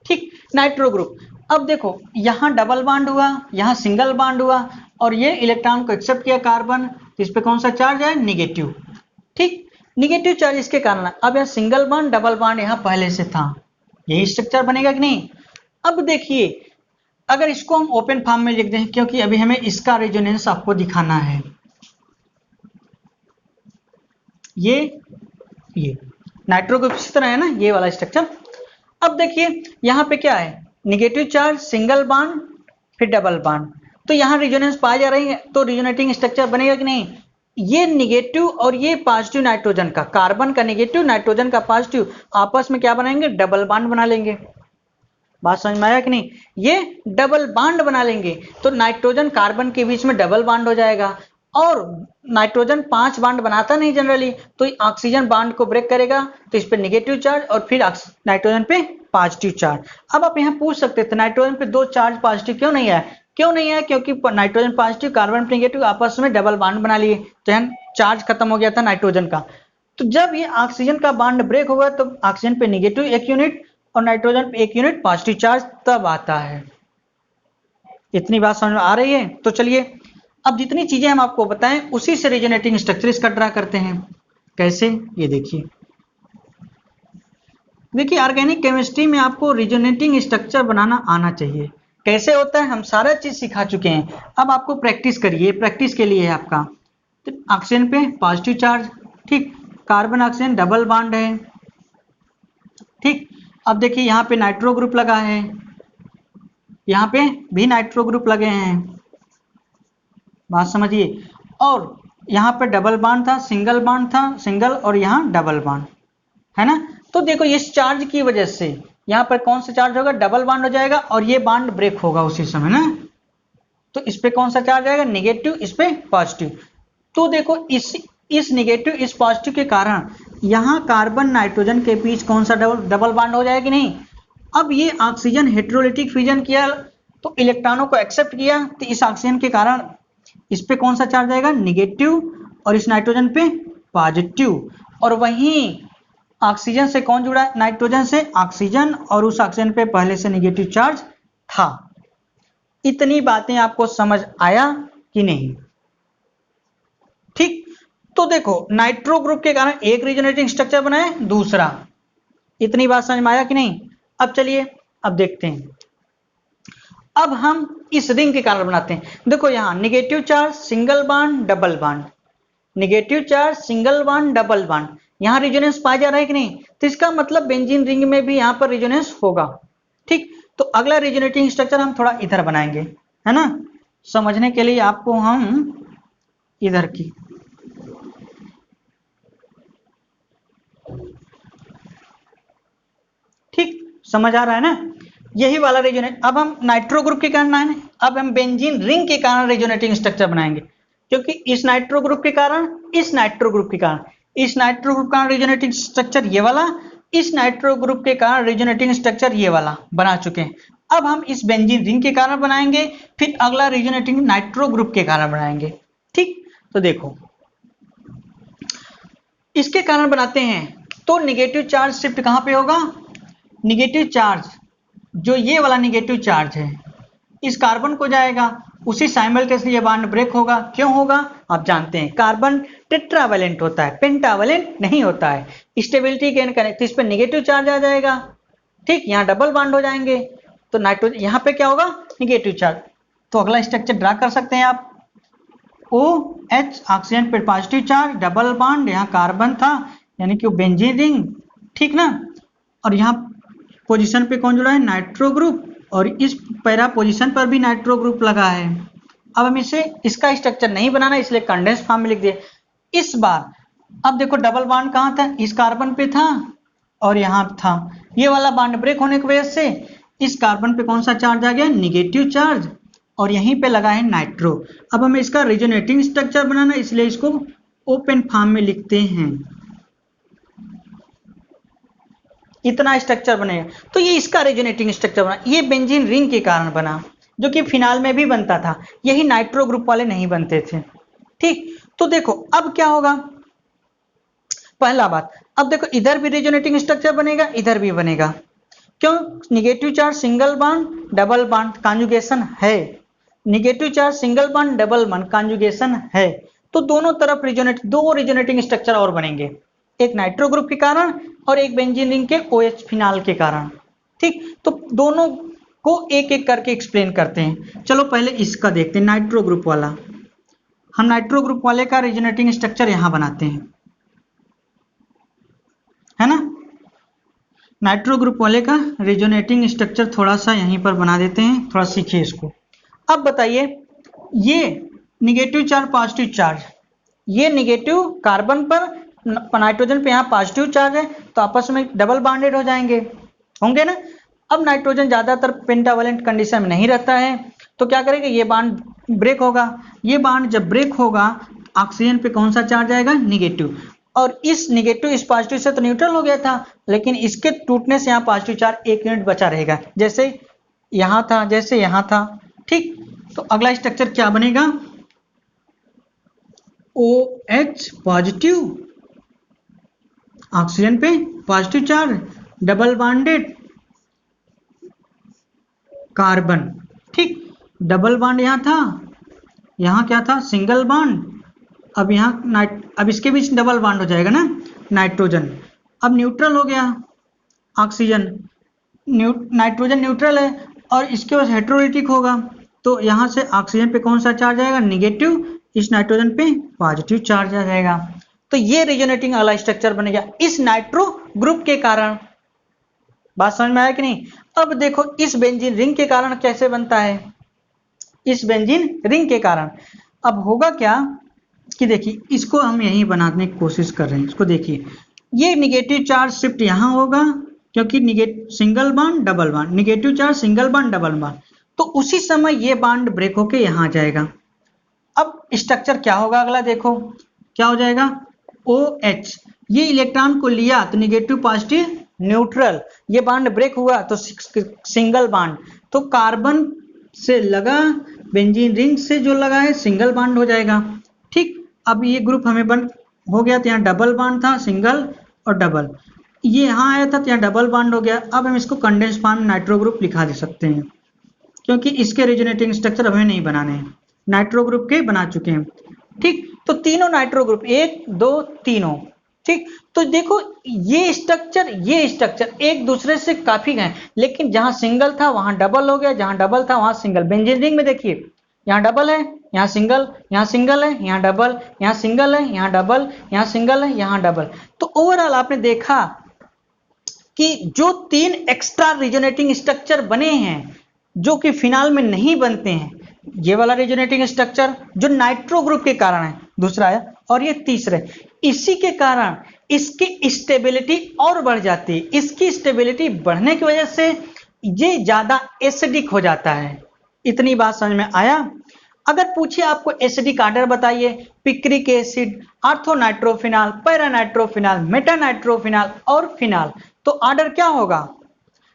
ठीक, नाइट्रो ग्रुप। अब देखो यहाँ डबल बॉन्ड हुआ, यहाँ सिंगल बॉन्ड हुआ, और ये इलेक्ट्रॉन को एक्सेप्ट किया कार्बन, इस पे कौन सा चार्ज है, निगेटिव। ठीक, निगेटिव चार्ज इसके कारण। अब यहाँ सिंगल बॉन्ड डबल बॉन्ड यहाँ पहले से था, यही स्ट्रक्चर बनेगा कि नहीं। अब देखिए अगर इसको हम ओपन फॉर्म में लिख दें, क्योंकि अभी हमें इसका रेजोनेंस आपको दिखाना है, ये नाइट्रो ग्रुप इसी तरह है ना, ये वाला स्ट्रक्चर। अब देखिए यहाँ पे क्या है, निगेटिव चार्ज, सिंगल बॉन्ड, फिर डबल बॉन्ड, तो यहाँ रिजोनेंस पाए जा रही है, तो रिजोनेटिंग स्ट्रक्चर बनेगा कि नहीं। ये निगेटिव और ये पॉजिटिव नाइट्रोजन का, कार्बन का निगेटिव, नाइट्रोजन का पॉजिटिव, आपस में क्या बनाएंगे, डबल बॉन्ड बना लेंगे। बात समझ में आया कि नहीं, ये डबल बॉन्ड बना लेंगे, तो नाइट्रोजन कार्बन के बीच में डबल बॉन्ड हो जाएगा, और नाइट्रोजन 5 बॉन्ड बनाता नहीं जनरली, तो ऑक्सीजन बॉन्ड को ब्रेक करेगा, तो इस पे निगेटिव चार्ज और फिर नाइट्रोजन पे पॉजिटिव चार्ज। अब आप यहाँ पूछ सकते थे नाइट्रोजन पे 2 चार्ज पॉजिटिव क्यों नहीं है, क्यों नहीं है, क्योंकि नाइट्रोजन पॉजिटिव कार्बन नेगेटिव आपस में डबल बॉन्ड बना लिए, तो यहाँ चार्ज खत्म हो गया था नाइट्रोजन का। तो जब ये ऑक्सीजन का बॉन्ड ब्रेक होगा तो ऑक्सीजन पे निगेटिव 1 यूनिट और नाइट्रोजन पे 1 यूनिट पॉजिटिव चार्ज तब आता है। इतनी बात समझ में आ रही है। तो चलिए अब जितनी चीजें हम आपको बताएं उसी से रिजोनेटिंग स्ट्रक्चर इसका ड्रा करते हैं। कैसे, ये देखिए ऑर्गेनिक केमिस्ट्री में आपको रिजोनेटिंग स्ट्रक्चर बनाना आना चाहिए। कैसे होता है हम सारा चीज सिखा चुके हैं, अब आपको प्रैक्टिस करिए, प्रैक्टिस के लिए है आपका। तो ऑक्सीजन पे पॉजिटिव चार्ज, ठीक, कार्बन ऑक्सीजन डबल बॉन्ड है, ठीक। अब देखिए यहाँ पे नाइट्रो ग्रुप लगा है, यहाँ पे भी नाइट्रो ग्रुप लगे हैं, बात समझिए। और यहाँ पे डबल बॉन्ड था, सिंगल बॉन्ड था, सिंगल, और यहाँ डबल बॉन्ड है ना। तो देखो इस चार्ज की वजह से यहाँ पर कौन सा चार्ज होगा, डबल बॉन्ड हो जाएगा, और ये बॉन्ड ब्रेक होगा उसी समय ना, तो इस पे कौन सा चार्ज आएगा, निगेटिव, इस पे पॉजिटिव। तो देखो इस निगेटिव इस पॉजिटिव के कारण यहाँ कार्बन नाइट्रोजन के बीच कौन सा डबल बॉन्ड हो जाएगा कि नहीं। अब ये ऑक्सीजन हेटेरोलिटिक फ्यूजन किया तो इलेक्ट्रॉनों को एक्सेप्ट किया, तो इस ऑक्सीजन के कारण इस पे कौन सा चार्ज आएगा, निगेटिव, और इस नाइट्रोजन पे पॉजिटिव। और वहीं ऑक्सीजन से कौन जुड़ा है? नाइट्रोजन से ऑक्सीजन, और उस ऑक्सीजन पे पहले से नेगेटिव चार्ज था। इतनी बातें आपको समझ आया कि नहीं? ठीक, तो देखो नाइट्रो ग्रुप के कारण एक रिजोनेटिंग स्ट्रक्चर बना है, दूसरा। इतनी बात समझ में आया कि नहीं? अब चलिए अब देखते हैं। अब हम इस रिंग के कारण बनाते हैं। देखो यहां negative charge single bond double bond, negative charge single bond double bond, यहां रिजोनेंस पाया जा रहा है कि नहीं? तो इसका मतलब बेंजीन रिंग में भी यहां पर रिजोनेंस होगा। ठीक, तो अगला रिजोनेटिंग स्ट्रक्चर हम थोड़ा इधर बनाएंगे, है ना, समझने के लिए आपको हम इधर की ठीक समझ आ रहा है ना, यही वाला रेजोनेट। अब हम नाइट्रो ग्रुप के कारण आए, अब हम बेंजीन रिंग के कारण रेजोनेटिंग स्ट्रक्चर बनाएंगे, क्योंकि इस नाइट्रो ग्रुप के कारण, इस नाइट्रो ग्रुप के कारण, इस नाइट्रो ग्रुप का रेजोनेटिंग स्ट्रक्चर ये वाला, इस नाइट्रो ग्रुप के कारण रेजोनेटिंग स्ट्रक्चर ये वाला बना चुके हैं। अब हम इस बेंजीन रिंग के कारण बनाएंगे, फिर अगला रेजोनेटिंग नाइट्रो ग्रुप के कारण बनाएंगे। ठीक, तो देखो इसके कारण बनाते हैं तो निगेटिव चार्ज शिफ्ट कहां पे होगा? निगेटिव चार्ज जो ये वाला निगेटिव चार्ज है इस कार्बन को जाएगा, उसी साइमल्टेनियसली ये बॉन्ड ब्रेक होगा। क्यों होगा? आप जानते हैं कार्बन टेट्रावैलेंट होता है, पेंटावैलेंट नहीं होता है। स्टेबिलिटी गेन करें तो इस पर निगेटिव चार्ज आ जाएगा। ठीक, यहाँ डबल बॉन्ड हो जाएंगे, तो नाइट्रोजन यहाँ पे क्या होगा? Negative charge. तो अगला स्ट्रक्चर ड्रा कर सकते हैं आप, ओ एच ऑक्सीजन पे पॉजिटिव चार्ज, डबल बॉन्ड, यहाँ कार्बन था यानी कि बेंजीन रिंग, ठीक ना, और यहाँ पोजीशन पे कौन जुड़ा है? नाइट्रो ग्रुप, और इस पैरा पोजीशन पर भी नाइट्रो ग्रुप लगा है। अब हम इसे इसका स्ट्रक्चर नहीं बनाना इसलिए कंडेंस फॉर्म में लिख दिए। इस बार अब देखो डबल बॉन्ड कहाँ था? इस कार्बन पे था और यहाँ था। ये वाला बॉन्ड ब्रेक होने की वजह से इस कार्बन पे कौन सा चार्ज आ गया? निगेटिव चार्ज, और यहीं पे लगा है नाइट्रो। अब हमें इसका रेजोनेटिंग स्ट्रक्चर बनाना इसलिए इसको ओपन फॉर्म में लिखते हैं। इतना स्ट्रक्चर बनेगा, तो ये इसका रेजोनेटिंग स्ट्रक्चर बना। ये बेंजीन रिंग के कारण बना, जो कि फिनाल में भी बनता था, यही नाइट्रो ग्रुप वाले नहीं बनते थे। ठीक, तो देखो अब क्या होगा? पहला बात, अब देखो इधर भी रेजोनेटिंग स्ट्रक्चर बनेगा, इधर भी बनेगा। क्यों? Negative charge single bond double bond conjugation है, negative charge single bond double bond conjugation है, तो दोनों तरफ दो रेजोनेटिंग स्ट्रक्चर और बनेंगे, एक नाइट्रो ग्रुप के कारण और एक बेंजीन रिंग के OH फिनाल के कारण। ठीक, तो दोनों को एक एक करके एक्सप्लेन करते हैं। चलो पहले इसका देखते हैं, नाइट्रो ग्रुप वाला। हम नाइट्रो ग्रुप वाले का रेजोनेटिंग स्ट्रक्चर यहां बनाते हैं, है ना, नाइट्रो ग्रुप वाले का रेजोनेटिंग स्ट्रक्चर थोड़ा सा यहीं पर बना देते हैं, थोड़ा सीखिए इसको। अब बताइए, ये निगेटिव चार्ज पॉजिटिव चार्ज, ये निगेटिव कार्बन पर, नाइट्रोजन पे यहाँ पॉजिटिव चार्ज है, तो आपस में डबल बॉन्डेड हो जाएंगे, होंगे ना। अब नाइट्रोजन ज्यादातर पेंटावैलेंट कंडीशन में नहीं रहता है, तो क्या करेगा? ये बॉन्ड ब्रेक होगा। ये बॉन्ड जब ब्रेक होगा ऑक्सीजन पे कौन सा चार्ज आएगा? निगेटिव, और इस निगेटिव इस पॉजिटिव से तो न्यूट्रल हो गया था, लेकिन इसके टूटने से यहाँ पॉजिटिव चार्ज 1 यूनिट बचा रहेगा, जैसे यहाँ था जैसे यहाँ था। ठीक, तो अगला स्ट्रक्चर क्या बनेगा? OH पॉजिटिव, ऑक्सीजन पे positive charge, double bonded carbon. ठीक, डबल बॉन्ड यहाँ था, यहाँ क्या था? Single bond. अब यहाँ अब इसके बीच डबल बॉन्ड हो जाएगा ना, नाइट्रोजन अब न्यूट्रल हो गया, ऑक्सीजन नाइट्रोजन न्यूट्रल है और इसके पास हेटेरोलिटिक होगा, तो यहाँ से ऑक्सीजन पे कौन सा चार्ज आएगा? निगेटिव, इस नाइट्रोजन पे पॉजिटिव चार्ज आ जाएगा। तो ये रेजोनेटिंग वाला स्ट्रक्चर बनेगा इस नाइट्रो ग्रुप के कारण। बात समझ में आया कि नहीं? अब देखो इस बेंजीन रिंग के कारण कैसे बनता है, इस बेंजीन रिंग के कारण अब होगा क्या कि देखिए, इसको हम यहीं बनाने की कोशिश कर रहे हैं। इसको देखिए, ये निगेटिव चार्ज शिफ्ट यहाँ होगा, क्योंकि single bond double bond, negative charge single bond double bond, तो उसी समय ये बॉन्ड ब्रेक होके यहाँ आ जाएगा। अब स्ट्रक्चर क्या होगा अगला? देखो क्या हो जाएगा? OH, ये इलेक्ट्रॉन को लिया तो निगेटिव पॉजिटिव न्यूट्रल, ये बॉन्ड ब्रेक हुआ तो सिंगल बॉन्ड, तो कार्बन से लगा बेंजीन रिंग से जो लगा है सिंगल बॉन्ड हो जाएगा। ठीक, अब ये ग्रुप हमें बन हो गया, तो यहाँ डबल बॉन्ड था, सिंगल और डबल, ये यहाँ आया था तो यहाँ डबल बॉन्ड हो गया। अब हम इसको कंडेंस फॉर्म में नाइट्रो ग्रुप लिखा दे सकते हैं, क्योंकि इसके रेजोनेटिंग स्ट्रक्चर हमें नहीं बनाने हैं, नाइट्रो ग्रुप के बना चुके हैं। ठीक, तो तीनों नाइट्रो ग्रुप, एक दो तीनों। ठीक, तो देखो ये स्ट्रक्चर एक दूसरे से काफी हैं, लेकिन जहां सिंगल था वहां डबल हो गया, जहां डबल था वहां सिंगल। बेंजीन रिंग में देखिए, यहाँ डबल है, यहाँ सिंगल, यहाँ सिंगल है, यहाँ डबल, यहाँ सिंगल है, यहाँ डबल, यहाँ सिंगल है, यहाँ डबल। तो ओवरऑल आपने देखा कि जो तीन एक्स्ट्रा रिजोनेटिंग स्ट्रक्चर बने हैं जो कि फिनाल में नहीं बनते हैं, ये वाला रिजोनेटिंग स्ट्रक्चर जो नाइट्रो ग्रुप के कारण है, दूसरा है, और ये तीसरा, इसी के कारण इसकी स्टेबिलिटी और बढ़ जाती है। इसकी स्टेबिलिटी बढ़ने की वजह से ये ज्यादा एसिडिक हो जाता है। इतनी बात समझ में आया? अगर पूछिए आपको एसिडिक आर्डर बताइए, पिक्रिक एसिड, आर्थोनाइट्रोफिनॉल, पैरानाइट्रोफिनॉल, मेटानाइट्रोफिनॉल और फिनॉल, तो आर्डर क्या होगा?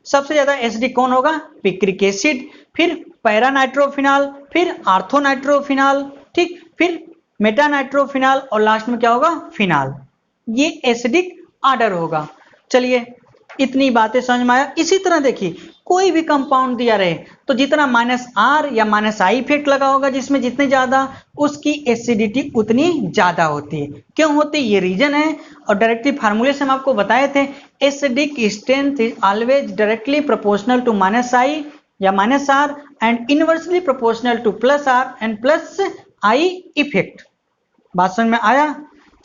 सबसे ज्यादा एसिडिक कौन होगा? पिक्रिक एसिड, फिर पैरानाइट्रोफिनॉल, फिर आर्थोनाइट्रोफिनॉल, ठीक, फिर मेटानाइट्रोफिनॉल और लास्ट में क्या होगा? फिनॉल। ये एसिडिक आर्डर होगा। चलिए, इतनी बातें समझ में आया। इसी तरह देखिए, कोई भी कंपाउंड दिया रहे तो जितना -R या -I इफेक्ट लगा होगा, जिसमें जितने ज्यादा, उसकी एसिडिटी उतनी ज्यादा होती है। क्यों होती है? ये रीजन है। और डायरेक्टली फार्मूले से हम आपको बताए थे, acidic strength is always directly proportional to -I या -R and inversely proportional to +R and +I effect. बात समझ में आया?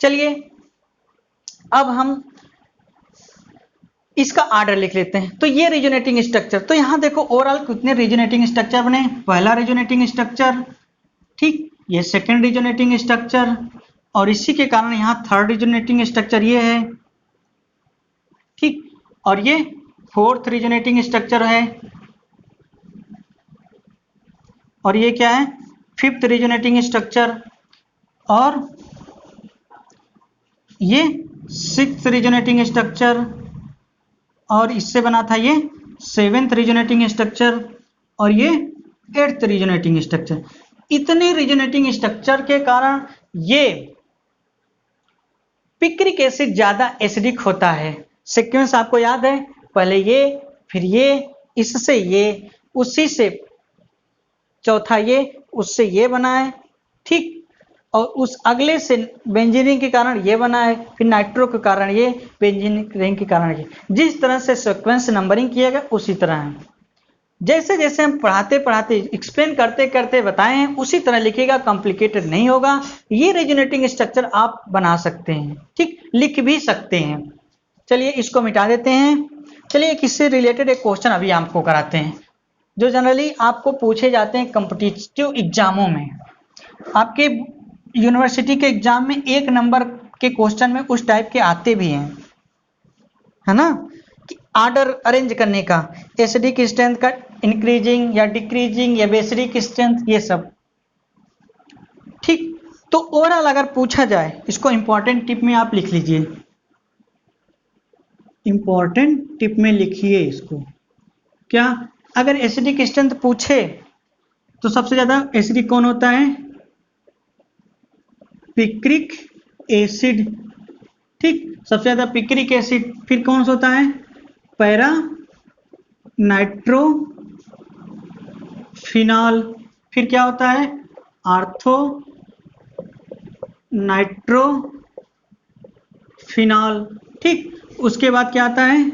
चलिए, अब हम इसका आर्डर लिख लेते हैं। तो ये रिजोनेटिंग स्ट्रक्चर, तो यहां देखो ओवरऑल कितने रिजोनेटिंग स्ट्रक्चर बने। पहला रिजोनेटिंग स्ट्रक्चर, ठीक, ये सेकंड रिजोनेटिंग स्ट्रक्चर, और इसी के कारण यहां थर्ड रिजोनेटिंग स्ट्रक्चर ये है, ठीक, और ये फोर्थ रिजोनेटिंग स्ट्रक्चर है, और ये क्या है? फिफ्थ रिजोनेटिंग स्ट्रक्चर, और ये सिक्स्थ रिजोनेटिंग स्ट्रक्चर, और इससे बना था ये सेवेंथ रिजोनेटिंग स्ट्रक्चर, और ये एट्थ रिजोनेटिंग स्ट्रक्चर। इतने रिजोनेटिंग स्ट्रक्चर के कारण ये पिक्रिक एसिड ज्यादा एसिडिक होता है। सीक्वेंस आपको याद है, पहले ये, फिर ये, इससे ये, उसी से चौथा ये, उससे ये बना है, ठीक, और उस अगले से बेंजीन रिंग के कारण ये बना है, फिर नाइट्रो के कारण ये, बेंजीन रिंग के कारण ये। जिस तरह से सीक्वेंस नंबरिंग किया गया उसी तरह है। जैसे जैसे हम पढ़ाते पढ़ाते एक्सप्लेन करते करते बताए हैं उसी तरह लिखिएगा, कॉम्प्लिकेटेड नहीं होगा। ये रिजोनेटिंग स्ट्रक्चर आप बना सकते हैं, ठीक, लिख भी सकते हैं। चलिए इसको मिटा देते हैं। चलिए इससे रिलेटेड एक क्वेश्चन अभी आपको कराते हैं, जो जनरली आपको पूछे जाते हैं कॉम्पिटिटिव एग्जामों में। आपके यूनिवर्सिटी के एग्जाम में 1 नंबर के क्वेश्चन में उस टाइप के आते भी हैं, है ना, कि आर्डर अरेंज करने का, एसिडिक स्ट्रेंथ का इंक्रीजिंग या डिक्रीजिंग या बेसिक स्ट्रेंथ, ये सब, ठीक। तो ओवरऑल अगर पूछा जाए, इसको इंपॉर्टेंट टिप में आप लिख लीजिए, इंपॉर्टेंट टिप में लिखिए इसको। क्या? अगर एसिडिक स्ट्रेंथ पूछे तो सबसे ज्यादा एसिडिक कौन होता है? पिक्रिक एसिड, ठीक, सबसे ज्यादा पिक्रिक एसिड। फिर कौन सा होता है? Para nitrophenol. फिर क्या होता है? आर्थो नाइट्रोफिनॉल, ठीक। उसके बाद क्या आता है?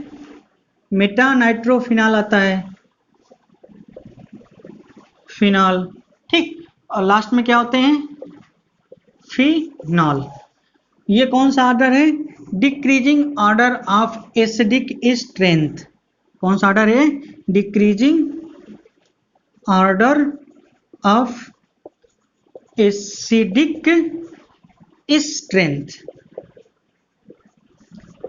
मेटा नाइट्रोफिनॉल आता है, फिनॉल, ठीक। और लास्ट में क्या होते हैं? फिनॉल। ये कौन सा ऑर्डर है? Decreasing order of acidic strength. कौन सा ऑर्डर है? Decreasing order of acidic strength,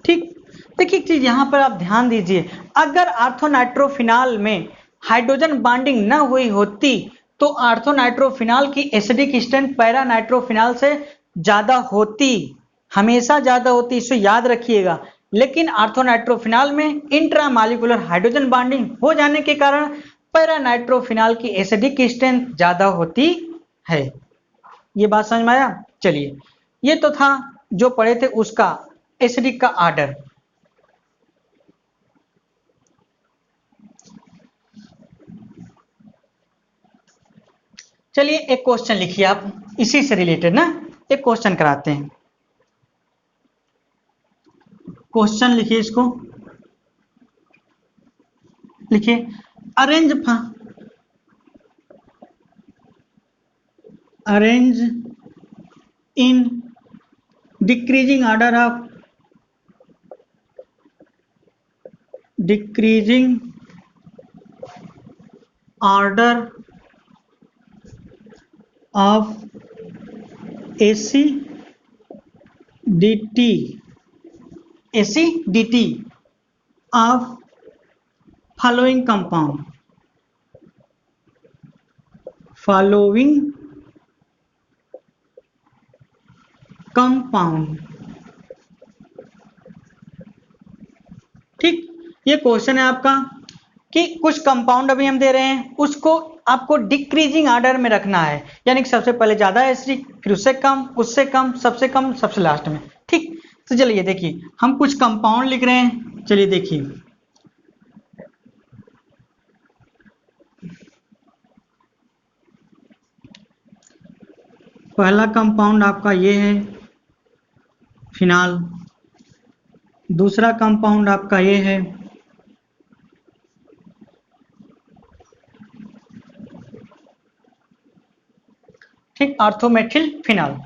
ठीक। देखिए एक चीज यहां पर आप ध्यान दीजिए, अगर आर्थोनाइट्रोफिनॉल में हाइड्रोजन बॉन्डिंग न हुई होती तो आर्थोनाइट्रोफिनॉल की एसिडिक स्ट्रेंथ पैरानाइट्रोफिनॉल से ज्यादा होती, हमेशा ज्यादा होती, इसे याद रखिएगा। लेकिन आर्थोनाइट्रोफिनॉल में इंट्रामॉलिक्यूलर हाइड्रोजन बॉन्डिंग हो जाने के कारण पैरानाइट्रोफिनॉल की एसिडिक स्ट्रेंथ ज्यादा होती है। ये बात समझ में आया? चलिए, ये तो था जो पढ़े थे उसका एसिडिक का आर्डर। चलिए एक क्वेश्चन लिखिए आप, इसी से रिलेटेड ना एक क्वेश्चन कराते हैं। क्वेश्चन लिखिए, इसको लिखिए, arrange in decreasing order of AC/DT of following compound ठीक। ये क्वेश्चन है आपका कि कुछ कंपाउंड अभी हम दे रहे हैं, उसको आपको डिक्रीजिंग ऑर्डर में रखना है, यानी कि सबसे पहले ज्यादा एसिडिक, फिर उससे कम, सबसे कम, सबसे लास्ट में। ठीक, तो चलिए देखिए, हम कुछ कंपाउंड लिख रहे हैं। चलिए देखिए, पहला कंपाउंड आपका ये है फिनाल, दूसरा कंपाउंड आपका ये है ठीक ऑर्थोमेथिल फिनाल,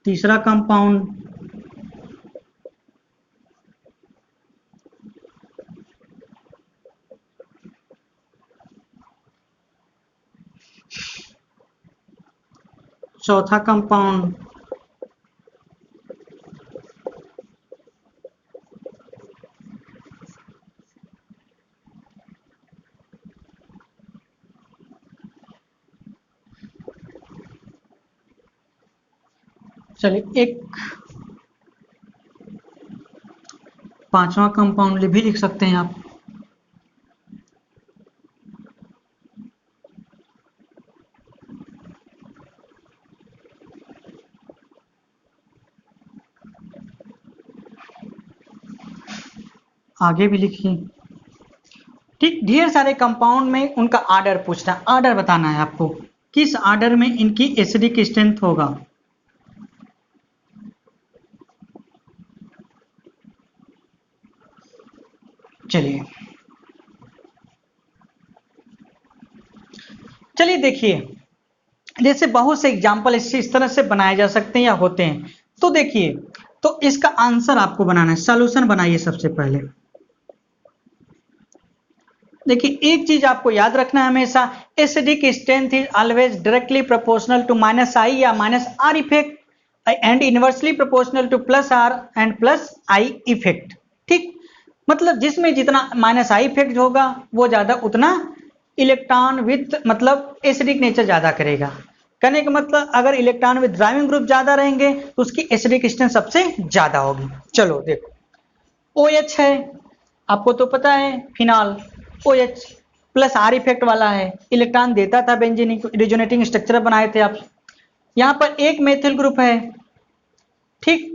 तीसरा कंपाउंड चौथा कंपाउंड चलिए एक पांचवा कंपाउंड भी लिख सकते हैं आप। आगे भी लिखिए। ठीक, ढेर सारे कंपाउंड में उनका ऑर्डर पूछना, ऑर्डर बताना है आपको, किस ऑर्डर में इनकी एसिडिक स्ट्रेंथ होगा। चलिए देखिए, जैसे बहुत से एग्जाम्पल इस तरह से बनाए जा सकते हैं या होते हैं। तो देखिए, तो इसका आंसर आपको बनाना है, सॉल्यूशन बनाइए सबसे पहले। देखिए, एक चीज आपको याद रखना है हमेशा, acidic strength is always directly proportional to -I या -R effect and inversely proportional to +R and +I effect. ठीक, मतलब जिसमें जितना -I इफेक्ट होगा वो ज्यादा उतना इलेक्ट्रॉन विथ मतलब एसिडिक नेचर ज्यादा करेगा। कहने का मतलब अगर इलेक्ट्रॉन विथ ड्राइविंग ग्रुप ज्यादा रहेंगे तो उसकी एसिडिक स्ट्रेंथ सबसे ज्यादा होगी। चलो देखो, OH है, आपको तो पता है फिनाल OH +R इफेक्ट वाला है, इलेक्ट्रॉन देता था, बेंजीन रिजोनेटिंग स्ट्रक्चर बनाए थे आप। यहाँ पर एक मेथिल ग्रुप है, ठीक,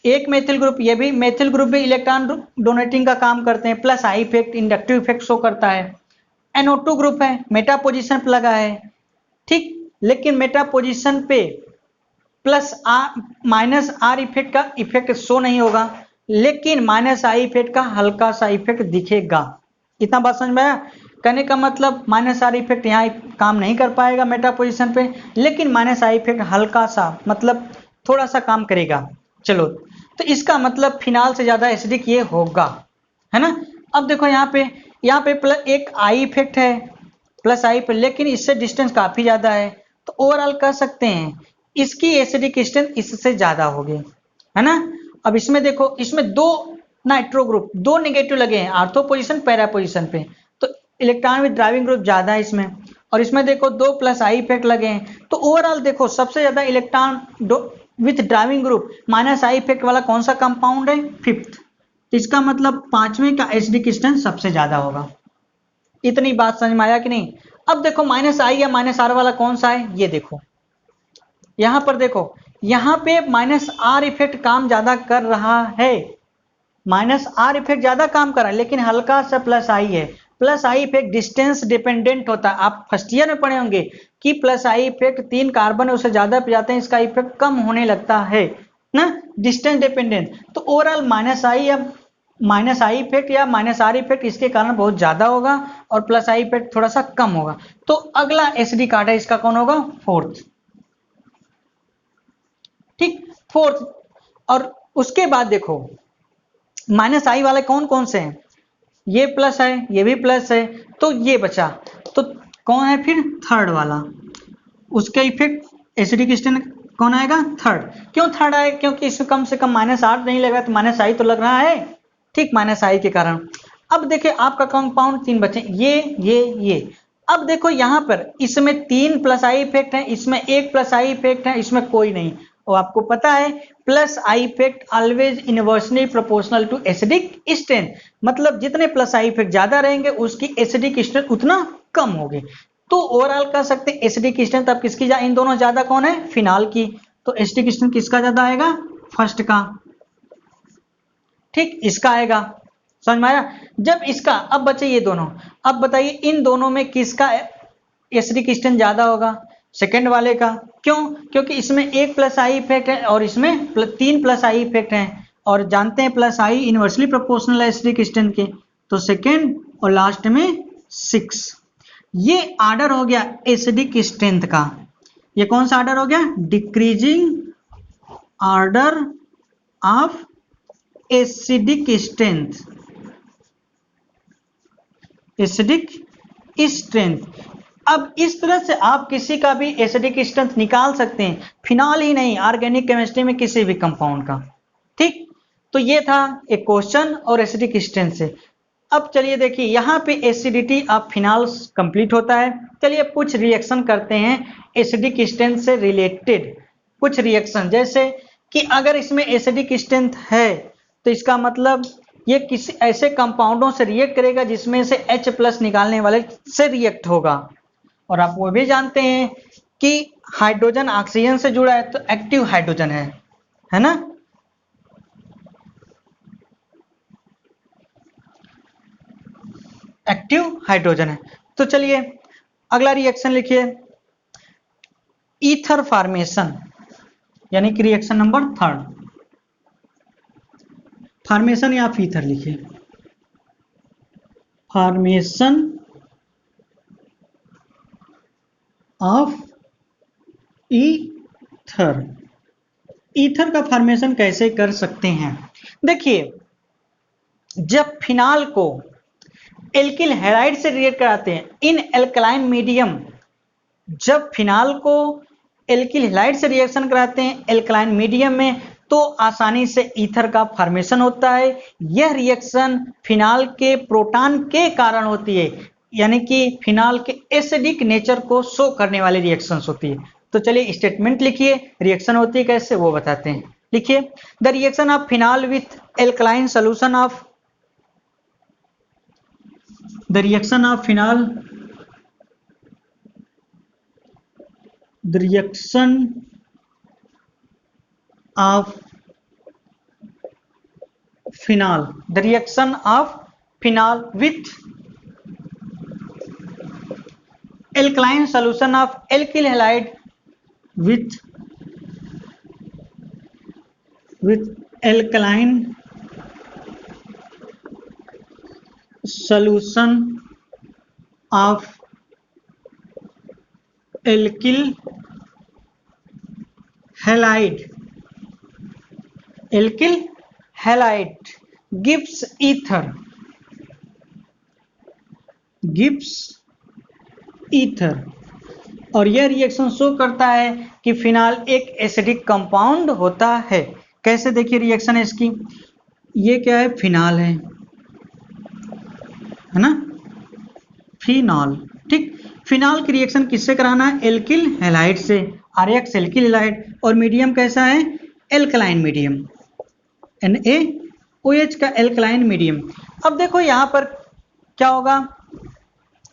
एक मेथिल ग्रुप, ये भी मेथिल ग्रुप भी इलेक्ट्रॉन डोनेटिंग का काम करते हैं, +I effect inductive effect show करता है। NO2 ग्रुप है, मेटा पोजिशन पर लगा है, ठीक, लेकिन मेटा पोजिशन पे -R इफेक्ट का इफेक्ट शो नहीं होगा, लेकिन -I इफेक्ट का हल्का सा इफेक्ट दिखेगा। इतना बात समझ में आया? कहने का मतलब -R इफेक्ट यहाँ काम नहीं कर पाएगा मेटा पोजिशन पे, लेकिन -I इफेक्ट हल्का सा मतलब थोड़ा सा काम करेगा। चलो, तो इसका मतलब फिनाल से ज्यादा एसिडिक ये होगा, है ना। अब देखो यहाँ पे एक I इफेक्ट है +I पे, लेकिन इससे डिस्टेंस काफी ज्यादा है, तो ओवरऑल कह सकते हैं इसकी एसिडिक स्ट्रेंथ इससे ज्यादा होगी, है ना। अब इसमें देखो, इसमें दो नाइट्रो ग्रुप, दो नेगेटिव लगे हैं ऑर्थो पोजीशन पैरा पोजीशन पे, तो इलेक्ट्रॉन विद ड्राइविंग ग्रुप ज्यादा है इसमें, और इसमें देखो 2 +I इफेक्ट लगे हैं, तो ओवरऑल देखो सबसे ज्यादा electron with driving group -I effect वाला कौन सा कंपाउंड है? 5th। इसका मतलब पांचवें का एसिडिक स्ट्रेंथ सबसे ज्यादा होगा। इतनी बात समझ में आया कि नहीं? अब देखो -I या -R वाला कौन सा है, ये देखो, यहां पर देखो, यहां पे -R इफेक्ट काम ज्यादा कर रहा है, -R इफेक्ट ज्यादा काम कर रहा है, लेकिन हल्का सा +I है, plus I effect distance dependent होता है। आप फर्स्ट ईयर में पढ़े होंगे कि प्लस आई इफेक्ट 3 कार्बन उससे ज्यादा पे जाते हैं, इसका इफेक्ट कम होने लगता है ना, डिस्टेंस डिपेंडेंट। तो ओवरऑल माइनस आई या माइनस आई इफेक्ट या माइनस आर इफेक्ट इसके कारण बहुत ज्यादा होगा और प्लस आई इफेक्ट थोड़ा सा कम होगा। तो अगला एसिडिक कार्ड है, इसका कौन होगा? फोर्थ। ठीक, फोर्थ। और उसके बाद देखो माइनस आई वाले कौन कौन से हैं? ये प्लस है, ये भी प्लस है, तो ये बचा। तो कौन है फिर? थर्ड वाला। उसका इफेक्ट एसिडिक स्टेट कौन आएगा? थर्ड। क्यों थर्ड आए? क्योंकि इसमें कम से कम माइनस आर नहीं लगा, तो माइनस आई तो लग रहा है। ठीक, माइनस आई के कारण। अब देखिए आपका कंपाउंड 3 बचे, ये। अब देखो यहां पर इसमें 3 प्लस आई इफेक्ट है, इसमें 1 प्लस आई इफेक्ट है, इसमें कोई नहीं। और आपको पता है plus I effect always inversely proportional to acidic strength, मतलब जितने प्लस आई इफेक्ट ज्यादा रहेंगे उसकी एसिडिक स्ट्रेंथ उतना कम होगी। तो ओवरऑल कह सकते हैं एसिडिक स्ट्रेंथ अब किसकी इन दोनों ज्यादा कौन है? फिनाल की। तो एसिडिक स्ट्रेंथ किसका ज्यादा आएगा? फर्स्ट का। ठीक, इसका आएगा। समझ में आया? जब इसका, अब बचे ये दोनों। अब बताइए इन दोनों में किसका एसिडिक स्ट्रेंथ ज्यादा होगा? सेकेंड वाले का। क्यों? क्योंकि इसमें 1 प्लस आई इफेक्ट है और इसमें 3 प्लस आई इफेक्ट है, और जानते हैं प्लस आई इनवर्सली प्रोपोर्शनल है एसिडिक स्ट्रेंथ के। तो सेकेंड और लास्ट में 6। ये आर्डर हो गया एसिडिक स्ट्रेंथ का। ये कौन सा आर्डर हो गया? Decreasing order of acidic strength. Acidic strength. अब इस तरह से आप किसी का भी एसिडिक स्ट्रेंथ निकाल सकते हैं, फिनॉल ही नहीं, ऑर्गेनिक केमिस्ट्री में किसी भी कंपाउंड का। ठीक, तो ये था एक क्वेश्चन और एसिडिक स्ट्रेंथ से। अब चलिए देखिए यहाँ पे एसिडिटी ऑफ फिनॉल्स कंप्लीट होता है। चलिए कुछ रिएक्शन करते हैं एसिडिक स्ट्रेंथ से रिलेटेड। कुछ रिएक्शन जैसे कि अगर इसमें एसिडिक स्ट्रेंथ है तो इसका मतलब ये किसी ऐसे कंपाउंडों से रिएक्ट करेगा जिसमें से H प्लस निकालने वाले से रिएक्ट होगा। और आप वो भी जानते हैं कि हाइड्रोजन ऑक्सीजन से जुड़ा है तो एक्टिव हाइड्रोजन है ना। एक्टिव हाइड्रोजन है। तो चलिए अगला रिएक्शन लिखिए, ईथर फॉर्मेशन, यानी कि रिएक्शन नंबर 3, फॉर्मेशन या ईथर लिखिए, फॉर्मेशन ऑफ ईथर। ईथर का फॉर्मेशन कैसे कर सकते हैं? देखिए जब फिनाल को एल्किल हैलाइड से रिएक्ट कराते हैं इन एल्कलाइन मीडियम, जब फिनाल को एल्किल हैलाइड से रिएक्शन कराते हैं एल्कलाइन मीडियम में तो आसानी से ईथर का फॉर्मेशन होता है। यह रिएक्शन फिनाल के प्रोटॉन के कारण होती है, यानी कि फिनाल के एसिडिक नेचर को शो करने वाली रिएक्शंस होती है। तो चलिए स्टेटमेंट लिखिए, रिएक्शन होती है कैसे वो बताते हैं। लिखिए, the reaction of phenol with alkaline solution of, the reaction of phenol, the reaction of phenol, the reaction of phenol with alkaline solution of alkyl halide with alkaline solution of alkyl halide, alkyl halide gives ether, gives ether। और यह reaction show करता है कि phenol एक acidic compound होता है। कैसे? देखिए रिएक्शन है इसकी, ये क्या है? फिनाल है ना, फिनॉल। ठीक, फिनॉल की रिएक्शन किससे कराना है? एल्किल हैलाइड से, RX एल्किल हैलाइड। और मीडियम कैसा है? एल्कलाइन मीडियम, NaOH का एल्कलाइन मीडियम। अब देखो यहां पर क्या होगा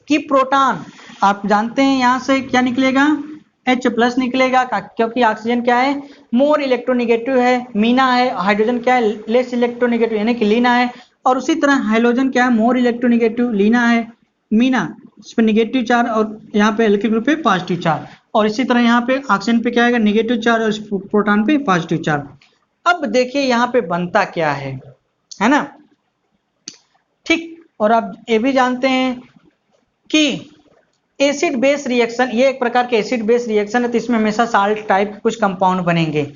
कि प्रोटॉन, आप जानते हैं यहां से क्या निकलेगा? H प्लस निकलेगा, क्योंकि ऑक्सीजन क्या है? मोर इलेक्ट्रोनिगेटिव है, मीना है। हाइड्रोजन क्या है? लेस इलेक्ट्रोनिगेटिव, यानी कि लीना है। और उसी तरह हाइड्रोजन क्या है? मोर इलेक्ट्रोनिगेटिव, लीना है। मीना इस पे निगेटिव चार्ज और यहाँ पे एल्किल ग्रुप पे पॉजिटिव चार्ज, और इसी तरह यहाँ पे ऑक्सीजन पे क्या आएगा नेगेटिव चार्ज और इस प्रोटॉन पे पॉजिटिव चार्ज। अब देखिए यहाँ पे बनता क्या है ना, ठीक। और आप ये भी जानते हैं कि एसिड बेस रिएक्शन, ये एक प्रकार के एसिड बेस रिएक्शन है, तो इसमें हमेशा साल्ट टाइप कुछ कंपाउंड बनेंगे।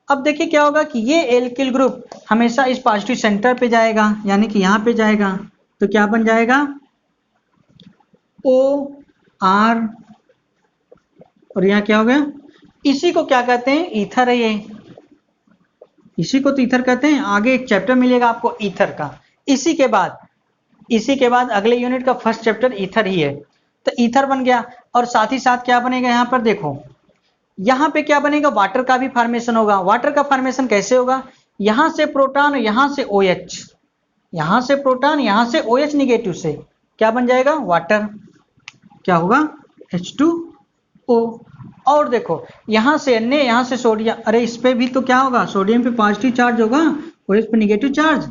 अब देखिए क्या होगा कि ये एल्किल ग्रुप हमेशा इस पॉजिटिव सेंटर पे जाएगा, यानी कि यहाँ पे जाएगा, तो क्या बन जाएगा ओ आर, और यहाँ क्या हो गया, इसी को क्या कहते हैं ईथर है, ये इसी को तो ईथर कहते हैं। आगे एक चैप्टर मिलेगा आपको ईथर का, इसी के बाद अगले यूनिट का फर्स्ट चैप्टर ईथर ही है। तो ईथर बन गया, और साथ ही साथ क्या बनेगा यहाँ पर देखो, यहाँ पे क्या बनेगा, वाटर का भी फॉर्मेशन होगा। वाटर का फॉर्मेशन कैसे होगा, यहां से प्रोटॉन, यहां से OH, यहां से प्रोटॉन, यहां से OH निगेटिव से क्या बन जाएगा वाटर, क्या होगा H2O। और देखो यहां से Na, यहां से सोडियम, अरे इस पे भी तो क्या होगा, सोडियम पे पॉजिटिव चार्ज होगा, OH पे निगेटिव चार्ज,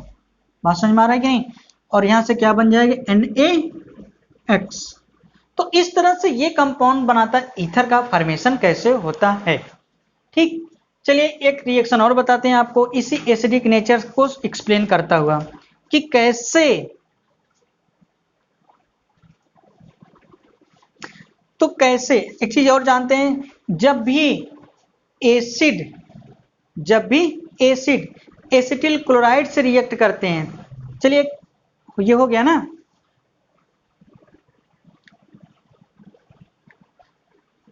बात समझ में आ रहा है कि नहीं। और यहां से क्या बन जाएगा NaX। तो इस तरह से ये कंपाउंड बनाता है। ईथर का फॉर्मेशन कैसे होता है, ठीक। चलिए एक रिएक्शन और बताते हैं आपको, इसी एसिडिक नेचर को एक्सप्लेन करता हुआ कि कैसे, तो कैसे एक चीज और जानते हैं, जब भी एसिड एसिटिल क्लोराइड से रिएक्ट करते हैं, चलिए ये हो गया ना।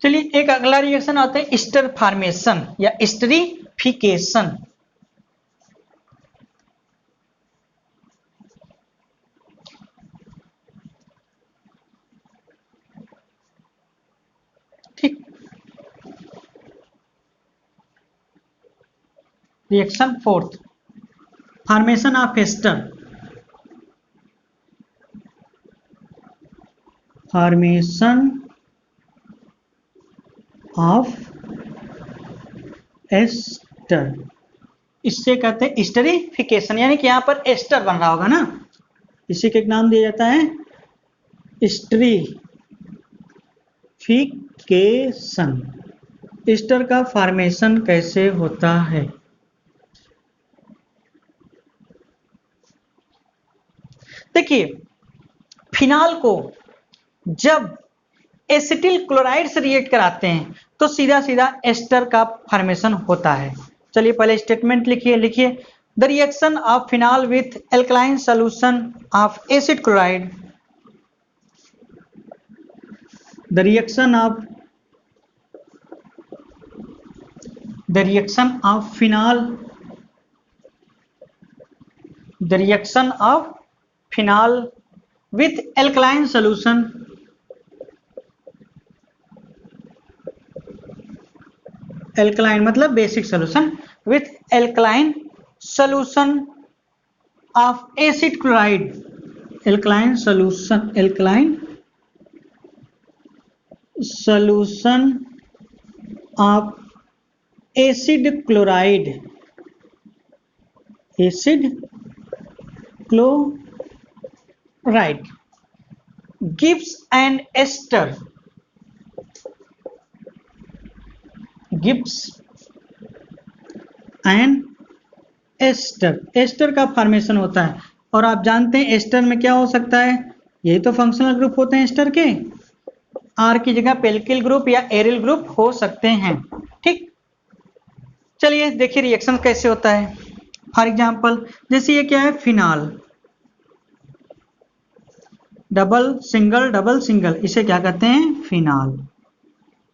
चलिए एक अगला रिएक्शन आता है एस्टर फॉर्मेशन या एस्टरिफिकेशन। ठीक, reaction fourth, formation of ester, formation of ester, इससे कहते हैं एस्टरिफिकेशन, यानी कि यहां पर एस्टर बन रहा होगा ना, इसी के एक नाम दिया जाता है एस्टरिफिकेशन। एस्टर का फॉर्मेशन कैसे होता है, देखिए फिनाल को जब एसिटिल क्लोराइड से रिएक्ट कराते हैं तो सीधा सीधा एस्टर का फॉर्मेशन होता है। चलिए पहले स्टेटमेंट लिखिए the reaction of phenol with alkaline solution of acid chloride, the reaction of phenol with alkaline solution, alkaline मतलब basic solution, with alkaline solution of acid chloride, alkaline solution of acid chloride gives an ester, ester का formation होता है। और आप जानते हैं ester में क्या हो सकता है, यही तो फंक्शनल ग्रुप होते हैं एस्टर के, आर की जगह पेल्किल ग्रुप या एरिल ग्रुप हो सकते हैं, ठीक। चलिए देखिए रिएक्शन कैसे होता है। फॉर एग्जांपल जैसे ये क्या है फिनाल, डबल सिंगल, इसे क्या कहते हैं फिनाल,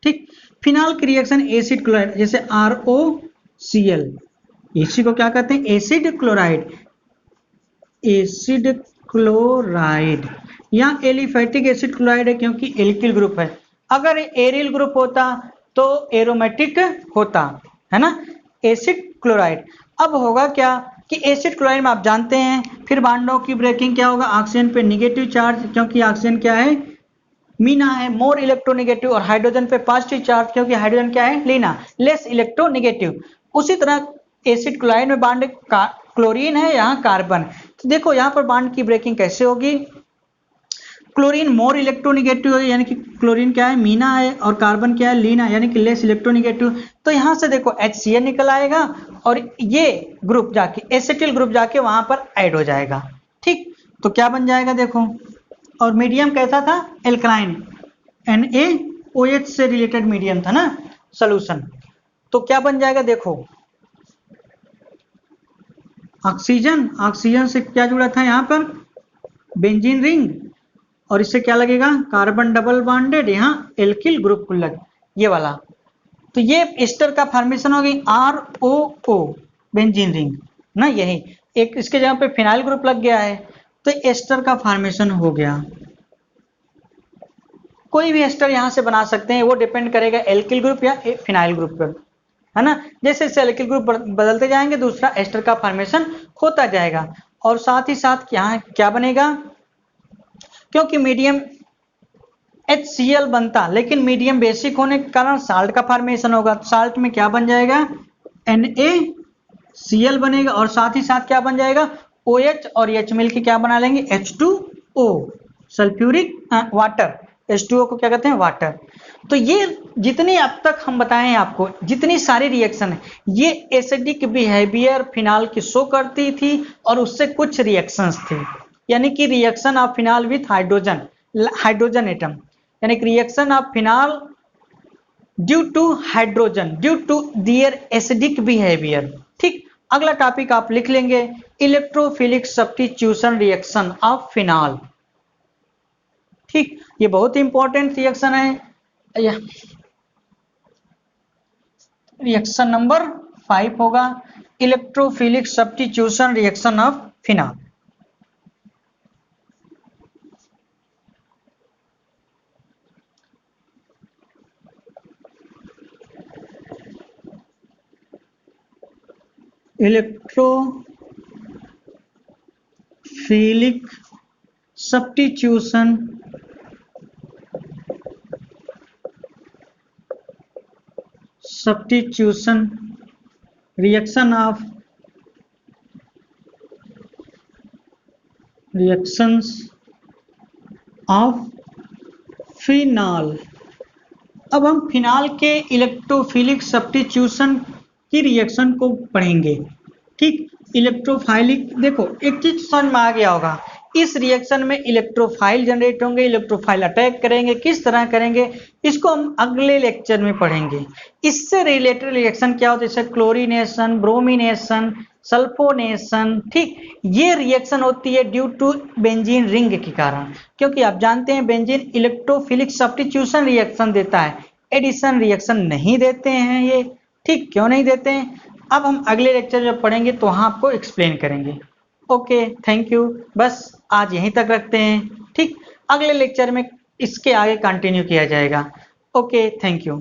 ठीक। फिनाल की रिएक्शन एसिड क्लोराइड, जैसे ROCl, इसी को क्या कहते हैं एसिड क्लोराइड, यहाँ एलिफेटिक एसिड क्लोराइड है क्योंकि एल्किल ग्रुप है। अगर एरिल ग्रुप होता तो एरोमेटिक होता है ना, एसिड क्लोराइड। अब होगा क्या कि एसिड क्लोराइड में आप जानते हैं फिर बांडों की ब्रेकिंग क्या होगा, ऑक्सीजन पे निगेटिव चार्ज, क्योंकि ऑक्सीजन क्या है मीना है, मोर इलेक्ट्रोनेगेटिव, और हाइड्रोजन पे पॉजिटिव चार्ज क्योंकि हाइड्रोजन क्या है लीना, लेस इलेक्ट्रोनेगेटिव। उसी तरह एसिड क्लोराइड में बांड क्लोरीन है, यहाँ कार्बन। तो देखो यहाँ पर बांड की ब्रेकिंग कैसे होगी, क्लोरीन मोर इलेक्ट्रोनिगेटिव है, यानी कि क्लोरीन क्या है, मीना है, और कार्बन क्या है, लीना, यानी कि लेस इलेक्ट्रोनिगेटिव। तो यहां से देखो HCl निकल आएगा और ये ग्रुप जाके एसिटिल ग्रुप जाके वहां पर ऐड हो जाएगा। ठीक, तो क्या बन जाएगा देखो, और मीडियम कैसा था, एल्कलाइन, NaOH से रिलेटेड मीडियम था ना सोल्यूशन। तो क्या बन जाएगा देखो, ऑक्सीजन, ऑक्सीजन से क्या जुड़ा था यहाँ पर, बेंजीन रिंग, और इससे क्या लगेगा, कार्बन डबल बॉन्डेड, यहाँ एल्किल ग्रुप लग, ये वाला। तो ये एस्टर का फॉर्मेशन हो गई ROO, बेंजीन रिंग ना, यही एक इसके जगह पे फिनाइल ग्रुप लग गया है, तो एस्टर का फॉर्मेशन हो गया। कोई भी एस्टर यहां से बना सकते हैं, वो डिपेंड करेगा एल्किल ग्रुप या फिनाइल ग्रुप पर, है ना। जैसे जैसे एल्किल ग्रुप बदलते जाएंगे दूसरा एस्टर का फॉर्मेशन होता जाएगा। और साथ ही साथ यहाँ क्या बनेगा, क्योंकि मीडियम HCl बनता, लेकिन मीडियम बेसिक होने के कारण साल्ट का फॉर्मेशन होगा। साल्ट में क्या बन जाएगा, NaCl बनेगा, और साथ ही साथ क्या बन जाएगा, OH और H मिल के क्या बना लेंगे, H2O, सल्फ्यूरिक वाटर, H2O को क्या कहते हैं, वाटर। तो ये जितनी अब तक हम बताएं आपको, जितनी सारी रिएक्शन है, ये एसिडिक बिहेवियर फिनाल की शो करती थी, और उससे कुछ रिएक्शंस थी, यानी कि reaction of phenol with hydrogen, hydrogen atom, यानी कि reaction of phenol due to hydrogen, due to their acidic behaviour. ठीक, अगला टॉपिक आप लिख लेंगे, electrophilic substitution reaction of phenol. ठीक, ये बहुत ही इंपॉर्टेंट रिएक्शन है। रिएक्शन नंबर 5 होगा electrophilic substitution reaction of phenol. Electrophilic substitution reaction of reactions of phenol. अब हम फिनाल के इलेक्ट्रोफिलिक सब्स्टिट्यूशन की रिएक्शन को पढ़ेंगे। ठीक, इलेक्ट्रोफाइलिक, देखो एक चीज समझ में आ गया होगा, इस रिएक्शन में इलेक्ट्रोफाइल जनरेट होंगे, इलेक्ट्रोफाइल अटैक करेंगे, किस तरह करेंगे इसको हम अगले लेक्चर में पढ़ेंगे। इससे रिलेटेड रिएक्शन क्या होता है, जैसे क्लोरीनेशन, ब्रोमिनेशन, सल्फोनेशन। ठीक, ये रिएक्शन होती है ड्यू टू बेंजीन रिंग के कारण, क्योंकि आप जानते हैं बेंजीन इलेक्ट्रोफिलिक सब्स्टिट्यूशन रिएक्शन देता है, एडिशन रिएक्शन नहीं देते हैं ये। ठीक, क्यों नहीं देते हैं, अब हम अगले लेक्चर जब पढ़ेंगे तो वहां आपको एक्सप्लेन करेंगे। ओके, थैंक यू, बस आज यहीं तक रखते हैं। ठीक, अगले लेक्चर में इसके आगे कंटिन्यू किया जाएगा। Okay, thank you.